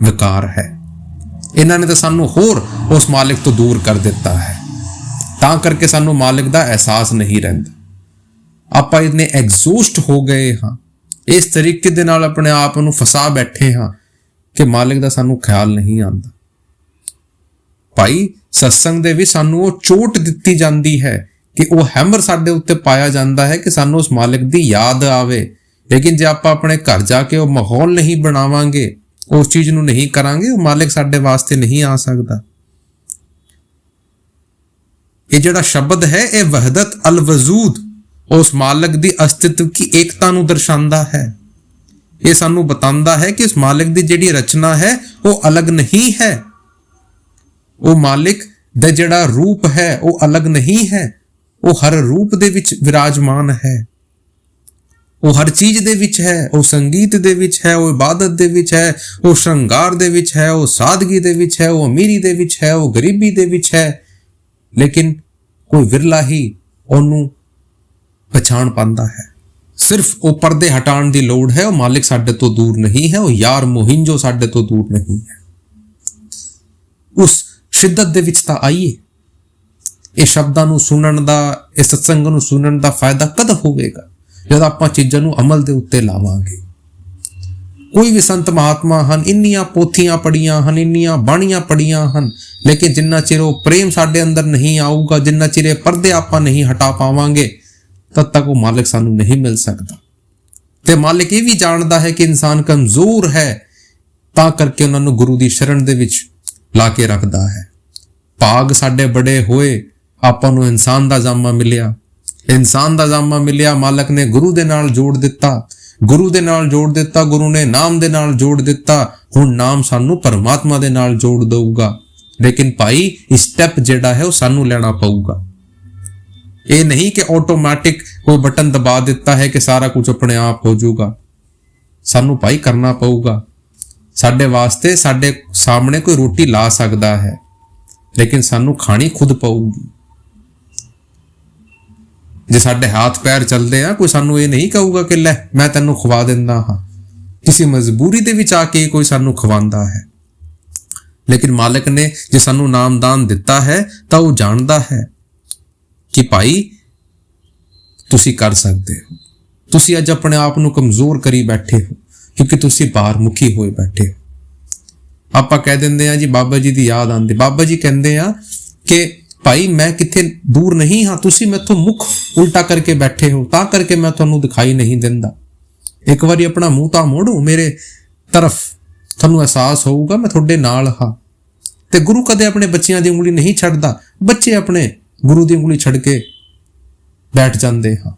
ਵਿਕਾਰ ਹੈ। ਇਹਨਾਂ ਨੇ ਤਾਂ ਸਾਨੂੰ ਹੋਰ ਉਸ ਮਾਲਿਕ ਤੋਂ ਦੂਰ ਕਰ ਦਿੱਤਾ ਹੈ, ਤਾਂ ਕਰਕੇ ਸਾਨੂੰ ਮਾਲਿਕ ਦਾ ਅਹਿਸਾਸ ਨਹੀਂ ਰਹਿੰਦਾ। ਆਪਾਂ ਇਤਨੇ ਐਗਜ਼ੌਸਟ ਹੋ ਗਏ ਹਾਂ, ਇਸ ਤਰੀਕੇ ਦੇ ਨਾਲ ਆਪਣੇ ਆਪ ਨੂੰ ਫਸਾ ਬੈਠੇ ਹਾਂ ਕਿ ਮਾਲਿਕ ਦਾ ਸਾਨੂੰ ਖਿਆਲ ਨਹੀਂ ਆਉਂਦਾ। ਭਾਈ ਸਤਸੰਗ ਦੇ ਵੀ ਸਾਨੂੰ ਉਹ ਚੋਟ ਦਿੱਤੀ ਜਾਂਦੀ ਹੈ ਕਿ ਉਹ ਹੈਮਰ ਸਾਡੇ ਉੱਤੇ ਪਾਇਆ ਜਾਂਦਾ ਹੈ ਕਿ ਸਾਨੂੰ ਉਸ ਮਾਲਿਕ ਦੀ ਯਾਦ ਆਵੇ, ਲੇਕਿਨ ਜੇ ਆਪਾਂ ਆਪਣੇ ਘਰ ਜਾ ਕੇ ਉਹ ਮਾਹੌਲ ਨਹੀਂ ਬਣਾਵਾਂਗੇ, ਉਸ ਚੀਜ਼ ਨੂੰ ਨਹੀਂ ਕਰਾਂਗੇ, ਉਹ ਮਾਲਿਕ ਸਾਡੇ ਵਾਸਤੇ ਨਹੀਂ ਆ ਸਕਦਾ। ਇਹ ਜਿਹੜਾ ਸ਼ਬਦ ਹੈ ਇਹ ਵਹਦਤ ਅਲ ਵਜੂਦ, ਉਸ ਮਾਲਿਕ ਦੀ ਅਸਤਿਤਵ ਕੀ ਏਕਤਾ ਨੂੰ ਦਰਸਾਉਂਦਾ ਹੈ। ਇਹ ਸਾਨੂੰ ਬਤਾਉਂਦਾ ਹੈ ਕਿ ਉਸ ਮਾਲਿਕ ਦੀ ਜਿਹੜੀ ਰਚਨਾ ਹੈ ਉਹ ਅਲੱਗ ਨਹੀਂ ਹੈ। ਉਹ ਮਾਲਿਕ ਦਾ ਜਿਹੜਾ ਰੂਪ ਹੈ ਉਹ ਅਲੱਗ ਨਹੀਂ ਹੈ, ਉਹ ਹਰ ਰੂਪ ਦੇ ਵਿੱਚ ਵਿਰਾਜਮਾਨ ਹੈ। ਉਹ ਹਰ ਚੀਜ਼ ਦੇ ਵਿੱਚ ਹੈ, ਉਹ ਸੰਗੀਤ ਦੇ ਵਿੱਚ ਹੈ, ਉਹ ਇਬਾਦਤ ਦੇ ਵਿੱਚ ਹੈ, ਉਹ ਸ਼ਿੰਗਾਰ ਦੇ ਵਿੱਚ ਹੈ, ਉਹ ਸਾਦਗੀ ਦੇ ਵਿੱਚ ਹੈ, ਉਹ ਅਮੀਰੀ ਦੇ ਵਿੱਚ ਹੈ, ਉਹ ਗਰੀਬੀ ਦੇ ਵਿੱਚ ਹੈ, ਲੇਕਿਨ ਕੋਈ ਵਿਰਲਾ ਹੀ ਉਹਨੂੰ ਪਛਾਣ ਪਾਉਂਦਾ ਹੈ। ਸਿਰਫ ਉਹ ਪਰਦੇ ਹਟਾਉਣ ਦੀ ਲੋੜ ਹੈ। ਉਹ ਮਾਲਿਕ ਸਾਡੇ ਤੋਂ ਦੂਰ ਨਹੀਂ ਹੈ, ਉਹ ਯਾਰ ਮੁਹਿੰਨ ਜੋ ਸਾਡੇ ਤੋਂ ਦੂਰ ਨਹੀਂ ਹੈ। ਉਸ ਸ਼ਿੱਦਤ ਦੇ ਵਿੱਚ ਤਾਂ ਆਈਏ। ਇਹ ਸ਼ਬਦਾਂ ਨੂੰ ਸੁਣਨ ਦਾ, ਇਹ ਸਤਸੰਗ ਨੂੰ ਸੁਣਨ ਦਾ ਫਾਇਦਾ ਕਦ ਹੋਵੇਗਾ? ਜਦ ਆਪਾਂ ਚੀਜ਼ਾਂ ਨੂੰ ਅਮਲ ਦੇ ਉੱਤੇ ਲਾਵਾਂਗੇ। ਕੋਈ ਵੀ ਸੰਤ ਮਹਾਤਮਾ ਹਨ, ਇੰਨੀਆਂ ਪੋਥੀਆਂ ਪੜੀਆਂ ਹਨ, ਇੰਨੀਆਂ ਬਾਣੀਆਂ ਪੜੀਆਂ ਹਨ, ਲੇਕਿਨ ਜਿੰਨਾ ਚਿਰ ਉਹ ਪ੍ਰੇਮ ਸਾਡੇ ਅੰਦਰ ਨਹੀਂ ਆਊਗਾ, ਜਿੰਨਾ ਚਿਰ ਇਹ ਪਰਦੇ ਆਪਾਂ ਨਹੀਂ ਹਟਾ ਪਾਵਾਂਗੇ, ਤਦ ਤੱਕ ਉਹ ਮਾਲਿਕ ਸਾਨੂੰ ਨਹੀਂ ਮਿਲ ਸਕਦਾ। ਤੇ ਮਾਲਿਕ ਇਹ ਵੀ ਜਾਣਦਾ ਹੈ ਕਿ ਇਨਸਾਨ ਕਮਜ਼ੋਰ ਹੈ, ਤਾਂ ਕਰਕੇ ਉਹਨਾਂ ਨੂੰ ਗੁਰੂ ਦੀ ਸ਼ਰਨ ਦੇ ਵਿੱਚ ਲਾ ਕੇ ਰੱਖਦਾ ਹੈ। ਭਾਗ ਸਾਡੇ ਬੜੇ ਹੋਏ, ਆਪਾਂ ਨੂੰ ਇਨਸਾਨ ਦਾ ਜਾਮਾ ਮਿਲਿਆ, ਇਨਸਾਨ ਦਾ ਜਾਮਾ ਮਿਲਿਆ, ਮਾਲਕ ਨੇ ਗੁਰੂ ਦੇ ਨਾਲ ਜੋੜ ਦਿੱਤਾ, ਗੁਰੂ ਦੇ ਨਾਲ ਜੋੜ ਦਿੱਤਾ, ਗੁਰੂ ਨੇ ਨਾਮ ਦੇ ਨਾਲ ਜੋੜ ਦਿੱਤਾ। ਹੁਣ ਨਾਮ ਸਾਨੂੰ ਪਰਮਾਤਮਾ ਦੇ ਨਾਲ ਜੋੜ ਦਊਗਾ, ਲੇਕਿਨ ਭਾਈ ਸਟੈਪ ਜਿਹੜਾ ਹੈ ਉਹ ਸਾਨੂੰ ਲੈਣਾ ਪਊਗਾ। ਇਹ ਨਹੀਂ ਕਿ ਆਟੋਮੈਟਿਕ ਕੋਈ ਬਟਨ ਦਬਾ ਦਿੱਤਾ ਹੈ ਕਿ ਸਾਰਾ ਕੁਝ ਆਪਣੇ ਆਪ ਹੋ ਜਾਊਗਾ। ਸਾਨੂੰ ਭਾਈ ਕਰਨਾ ਪਊਗਾ। ਸਾਡੇ ਵਾਸਤੇ ਸਾਡੇ ਸਾਹਮਣੇ ਕੋਈ ਰੋਟੀ ਲਾ ਸਕਦਾ ਹੈ, ਲੇਕਿਨ ਸਾਨੂੰ ਖਾਣੀ ਖੁਦ ਪਊਗੀ। ਜੇ ਸਾਡੇ ਹੱਥ ਪੈਰ ਚੱਲਦੇ ਆ, ਕੋਈ ਸਾਨੂੰ ਇਹ ਨਹੀਂ ਕਹੂਗਾ ਕਿ ਲੈ ਮੈਂ ਤੈਨੂੰ ਖਵਾ ਦਿੰਦਾ ਹਾਂ। ਕਿਸੇ ਮਜਬੂਰੀ ਦੇ ਵਿੱਚ ਆ ਕੇ ਕੋਈ ਸਾਨੂੰ ਖਵਾਉਂਦਾ ਹੈ। ਲੇਕਿਨ ਮਾਲਕ ਨੇ ਜੇ ਸਾਨੂੰ ਨਾਮਦਾਨ ਦਿੱਤਾ ਹੈ ਤਾਂ ਉਹ ਜਾਣਦਾ ਹੈ ਕਿ ਭਾਈ ਤੁਸੀਂ ਕਰ ਸਕਦੇ ਹੋ। ਤੁਸੀਂ ਅੱਜ ਆਪਣੇ ਆਪ ਨੂੰ ਕਮਜ਼ੋਰ ਕਰੀ ਬੈਠੇ ਹੋ ਕਿਉਂਕਿ ਤੁਸੀਂ ਬਾਹਰ ਮੁਖੀ ਹੋਏ ਬੈਠੇ ਹੋ। ਆਪਾਂ ਕਹਿ ਦਿੰਦੇ ਆ ਜੀ ਬਾਬਾ ਜੀ ਦੀ ਯਾਦ ਆਉਂਦੀ, ਬਾਬਾ ਜੀ ਕਹਿੰਦੇ ਆ ਕਿ ਭਾਈ ਮੈਂ ਕਿੱਥੇ ਦੂਰ ਨਹੀਂ ਹਾਂ, ਤੁਸੀਂ ਮੈਥੋਂ ਮੁਖ ਉਲਟਾ ਕਰਕੇ ਬੈਠੇ ਹੋ, ਤਾਂ ਕਰਕੇ ਮੈਂ ਤੁਹਾਨੂੰ ਦਿਖਾਈ ਨਹੀਂ ਦਿੰਦਾ। ਇੱਕ ਵਾਰੀ ਆਪਣਾ ਮੂੰਹ ਤਾਂ ਮੋੜੋ ਮੇਰੇ ਤਰਫ, ਤੁਹਾਨੂੰ ਅਹਿਸਾਸ ਹੋਊਗਾ ਮੈਂ ਤੁਹਾਡੇ ਨਾਲ ਹਾਂ। ਤੇ ਗੁਰੂ ਕਦੇ ਆਪਣੇ ਬੱਚਿਆਂ ਦੀ ਉਂਗਲੀ ਨਹੀਂ ਛੱਡਦਾ, ਬੱਚੇ ਆਪਣੇ ਗੁਰੂ ਦੀ ਉਂਗਲੀ ਛੱਡ ਕੇ ਬੈਠ ਜਾਂਦੇ ਹਾਂ।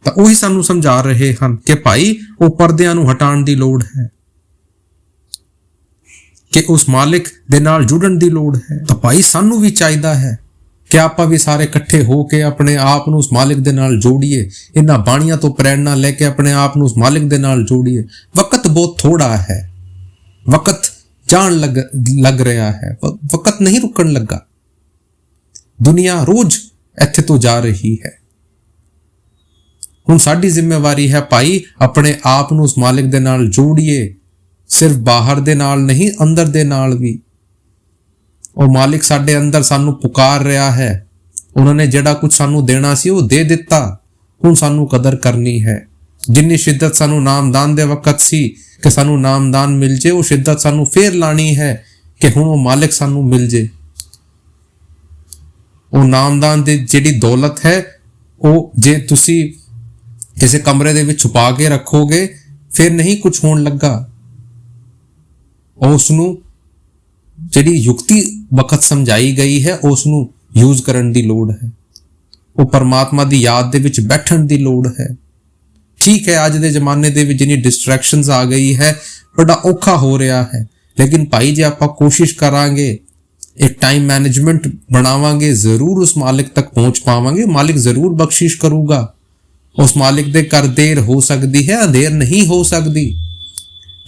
ਤਾਂ ਉਹੀ ਸਾਨੂੰ ਸਮਝਾ ਰਹੇ ਹਨ ਕਿ ਭਾਈ ਉਹ ਪਰਦਿਆਂ ਨੂੰ ਹਟਾਉਣ ਦੀ ਲੋੜ ਹੈ, ਕਿ ਉਸ ਮਾਲਿਕ ਦੇ ਨਾਲ ਜੁੜਨ ਦੀ ਲੋੜ ਹੈ। ਤਾਂ ਭਾਈ ਸਾਨੂੰ ਵੀ ਚਾਹੀਦਾ ਹੈ ਕਿ ਆਪਾਂ ਵੀ ਸਾਰੇ ਇਕੱਠੇ ਹੋ ਕੇ ਆਪਣੇ ਆਪ ਨੂੰ ਉਸ ਮਾਲਿਕ ਦੇ ਨਾਲ ਜੋੜੀਏ, ਇਹਨਾਂ ਬਾਣੀਆਂ ਤੋਂ ਪ੍ਰੇਰਣਾ ਲੈ ਕੇ ਆਪਣੇ ਆਪ ਨੂੰ ਉਸ ਮਾਲਿਕ ਦੇ ਨਾਲ ਜੋੜੀਏ। ਵਕਤ ਬਹੁਤ ਥੋੜਾ ਹੈ, ਵਕਤ ਜਾਣ ਲੱਗ ਰਿਹਾ ਹੈ, ਵਕਤ ਨਹੀਂ ਰੁਕਣ ਲੱਗਾ। ਦੁਨੀਆ ਰੋਜ਼ ਇੱਥੇ ਤੋਂ ਜਾ ਰਹੀ ਹੈ। ਹੁਣ ਸਾਡੀ ਜ਼ਿੰਮੇਵਾਰੀ ਹੈ ਭਾਈ ਆਪਣੇ ਆਪ ਨੂੰ ਉਸ ਮਾਲਿਕ ਦੇ ਨਾਲ ਜੋੜੀਏ, ਸਿਰਫ ਬਾਹਰ ਦੇ ਨਾਲ ਨਹੀਂ, ਅੰਦਰ ਦੇ ਨਾਲ ਵੀ। ਉਹ ਮਾਲਿਕ ਸਾਡੇ ਅੰਦਰ ਸਾਨੂੰ ਪੁਕਾਰ ਰਿਹਾ ਹੈ। ਉਹਨਾਂ ਨੇ ਜਿਹੜਾ ਕੁਝ ਸਾਨੂੰ ਦੇਣਾ ਸੀ ਉਹ ਦੇ ਦਿੱਤਾ। ਹੁਣ ਸਾਨੂੰ ਕਦਰ ਕਰਨੀ ਹੈ। ਜਿੰਨੀ ਸ਼ਿੱਦਤ ਸਾਨੂੰ ਨਾਮਦਾਨ ਦੇ ਵਕਤ ਸੀ ਕਿ ਸਾਨੂੰ ਨਾਮਦਾਨ ਮਿਲ ਜੇ, ਉਹ ਸ਼ਿੱਦਤ ਸਾਨੂੰ ਫੇਰ ਲਾਣੀ ਹੈ ਕਿ ਹੁਣ ਉਹ ਮਾਲਿਕ ਸਾਨੂੰ ਮਿਲ ਜੇ। ਉਹ ਨਾਮਦਾਨ ਦੀ ਜਿਹੜੀ ਦੌਲਤ ਹੈ, ਉਹ ਜੇ ਤੁਸੀਂ ਕਿਸੇ ਕਮਰੇ ਦੇ ਵਿੱਚ ਛੁਪਾ ਕੇ ਰੱਖੋਗੇ ਫਿਰ ਨਹੀਂ ਕੁਝ ਹੋਣ ਲੱਗਾ। ਉਸ ਨੂੰ ਜਿਹੜੀ ਯੁਕਤੀ ਵਕਤ ਸਮਝਾਈ ਗਈ ਹੈ ਉਸ ਨੂੰ ਯੂਜ਼ ਕਰਨ ਦੀ ਲੋੜ ਹੈ। ਉਹ ਪਰਮਾਤਮਾ ਦੀ ਯਾਦ ਦੇ ਵਿੱਚ ਬੈਠਣ ਦੀ ਲੋੜ ਹੈ। ਠੀਕ ਹੈ, ਅੱਜ ਦੇ ਜ਼ਮਾਨੇ ਦੇ ਵਿੱਚ ਜਿੰਨੀ ਡਿਸਟਰੈਕਸ਼ਨਸ ਆ ਗਈ ਹੈ, ਬੜਾ ਔਖਾ ਹੋ ਰਿਹਾ ਹੈ, ਲੇਕਿਨ ਭਾਈ ਜੇ ਆਪਾਂ ਕੋਸ਼ਿਸ਼ ਕਰਾਂਗੇ, ਇੱਕ ਟਾਈਮ ਮੈਨੇਜਮੈਂਟ ਬਣਾਵਾਂਗੇ, ਜ਼ਰੂਰ ਉਸ ਮਾਲਿਕ ਤੱਕ ਪਹੁੰਚ ਪਾਵਾਂਗੇ। ਮਾਲਿਕ ਜ਼ਰੂਰ ਬਖਸ਼ਿਸ਼ ਕਰੂਗਾ। ਉਸ ਮਾਲਿਕ ਦੇ ਘਰ ਦੇਰ ਹੋ ਸਕਦੀ ਹੈ, ਅੰਧੇਰ ਨਹੀਂ ਹੋ ਸਕਦੀ।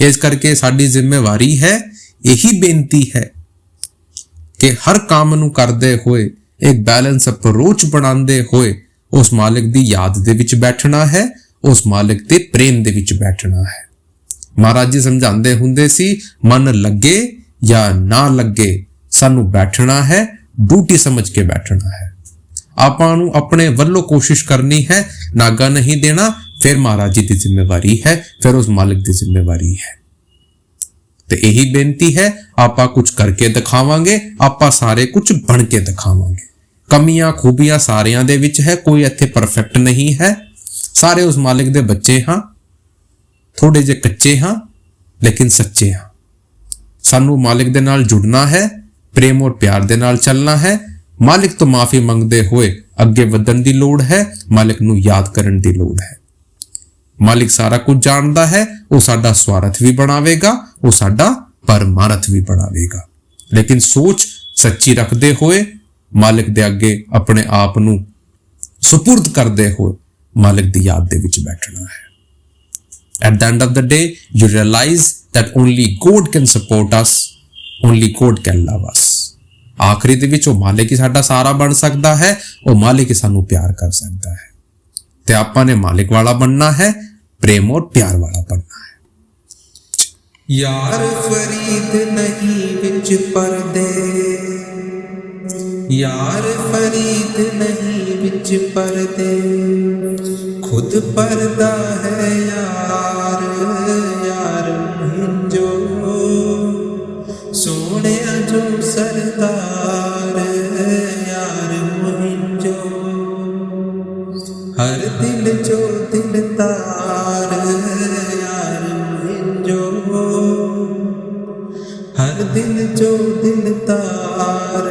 ਇਸ ਕਰਕੇ ਸਾਡੀ ਜ਼ਿੰਮੇਵਾਰੀ ਹੈ, ਇਹੀ ਬੇਨਤੀ ਹੈ ਕਿ ਹਰ ਕੰਮ ਨੂੰ ਕਰਦੇ ਹੋਏ ਇੱਕ ਬੈਲੈਂਸ ਅਪਰੋਚ ਬਣਾਉਂਦੇ ਹੋਏ ਉਸ ਮਾਲਿਕ ਦੀ ਯਾਦ ਦੇ ਵਿੱਚ ਬੈਠਣਾ ਹੈ, ਉਸ ਮਾਲਿਕ ਦੇ ਪ੍ਰੇਮ ਦੇ ਵਿੱਚ ਬੈਠਣਾ ਹੈ। ਮਹਾਰਾਜ ਜੀ ਸਮਝਾਉਂਦੇ ਹੁੰਦੇ ਸੀ, ਮਨ ਲੱਗੇ ਜਾਂ ਨਾ ਲੱਗੇ, ਸਾਨੂੰ ਬੈਠਣਾ ਹੈ, ਡਿਊਟੀ ਸਮਝ ਕੇ ਬੈਠਣਾ ਹੈ। ਆਪਾਂ ਨੂੰ ਆਪਣੇ ਵੱਲੋਂ ਕੋਸ਼ਿਸ਼ ਕਰਨੀ ਹੈ, ਨਾਗਾ ਨਹੀਂ ਦੇਣਾ। ਫਿਰ ਮਹਾਰਾਜ ਜੀ ਦੀ ਜ਼ਿੰਮੇਵਾਰੀ ਹੈ, ਫਿਰ ਉਸ ਮਾਲਿਕ ਦੀ ਜ਼ਿੰਮੇਵਾਰੀ ਹੈ। ਤੇ ਇਹੀ ਬੇਨਤੀ ਹੈ, ਆਪਾਂ ਕੁਝ ਕਰਕੇ ਦਿਖਾਵਾਂਗੇ, ਆਪਾਂ ਸਾਰੇ ਕੁਝ ਬਣ ਕੇ ਦਿਖਾਵਾਂਗੇ। ਕਮੀਆਂ ਖੂਬੀਆਂ ਸਾਰਿਆਂ ਦੇ ਵਿੱਚ ਹੈ, ਕੋਈ ਇੱਥੇ ਪਰਫੈਕਟ ਨਹੀਂ ਹੈ। ਸਾਰੇ ਉਸ ਮਾਲਿਕ ਦੇ ਬੱਚੇ ਹਾਂ, ਥੋੜੇ ਜਿਹੇ ਕੱਚੇ ਹਾਂ ਲੇਕਿਨ ਸੱਚੇ ਹਾਂ। ਸਾਨੂੰ ਮਾਲਿਕ ਦੇ ਨਾਲ ਜੁੜਨਾ ਹੈ, ਪ੍ਰੇਮ ਔਰ ਪਿਆਰ ਦੇ ਨਾਲ ਚੱਲਣਾ ਹੈ। ਮਾਲਿਕ ਤੋਂ ਮਾਫੀ ਮੰਗਦੇ ਹੋਏ ਅੱਗੇ ਵਧਣ ਦੀ ਲੋੜ ਹੈ, ਮਾਲਿਕ ਨੂੰ ਯਾਦ ਕਰਨ ਦੀ ਲੋੜ ਹੈ। ਮਾਲਿਕ ਸਾਰਾ ਕੁਝ ਜਾਣਦਾ ਹੈ, ਉਹ ਸਾਡਾ ਸਵਾਰਥ ਵੀ ਬਣਾਵੇਗਾ, ਉਹ ਸਾਡਾ ਪਰਮਾਰਥ ਵੀ ਬਣਾਵੇਗਾ। ਲੇਕਿਨ ਸੋਚ ਸੱਚੀ ਰੱਖਦੇ ਹੋਏ ਮਾਲਿਕ ਦੇ ਅੱਗੇ ਆਪਣੇ ਆਪ ਨੂੰ ਸੁਪੁਰਦ ਕਰਦੇ ਹੋਏ ਮਾਲਿਕ ਦੀ ਯਾਦ ਦੇ ਵਿੱਚ ਬੈਠਣਾ ਹੈ। At the end of the day, you realize that only God can support us, only God can love us. ਆਖਰੀ ਦੇ ਵਿੱਚ ਉਹ ਮਾਲਿਕ ਹੀ ਸਾਡਾ ਸਾਰਾ ਬਣ ਸਕਦਾ ਹੈ, ਉਹ ਮਾਲਿਕ ਹੀ ਸਾਨੂੰ ਪਿਆਰ ਕਰ ਸਕਦਾ ਹੈ। ਤੇ ਆਪਾਂ ਨੇ ਮਾਲਿਕ ਵਾਲਾ ਬਣਨਾ ਹੈ, ਪ੍ਰੇਮ ਔਰ ਪਿਆਰ ਵਾਲਾ ਬਣਨਾ ਹੈ। यार फरीद नहीं विच परदे, यार फरीद नहीं विच परदे, खुद पर्दा है यार यार मुंहिंजो सोने जो सरदार यार मुंहिंजो हर दिल जो दिलदार यार मुंहिंजो हर दिल जो दिलदार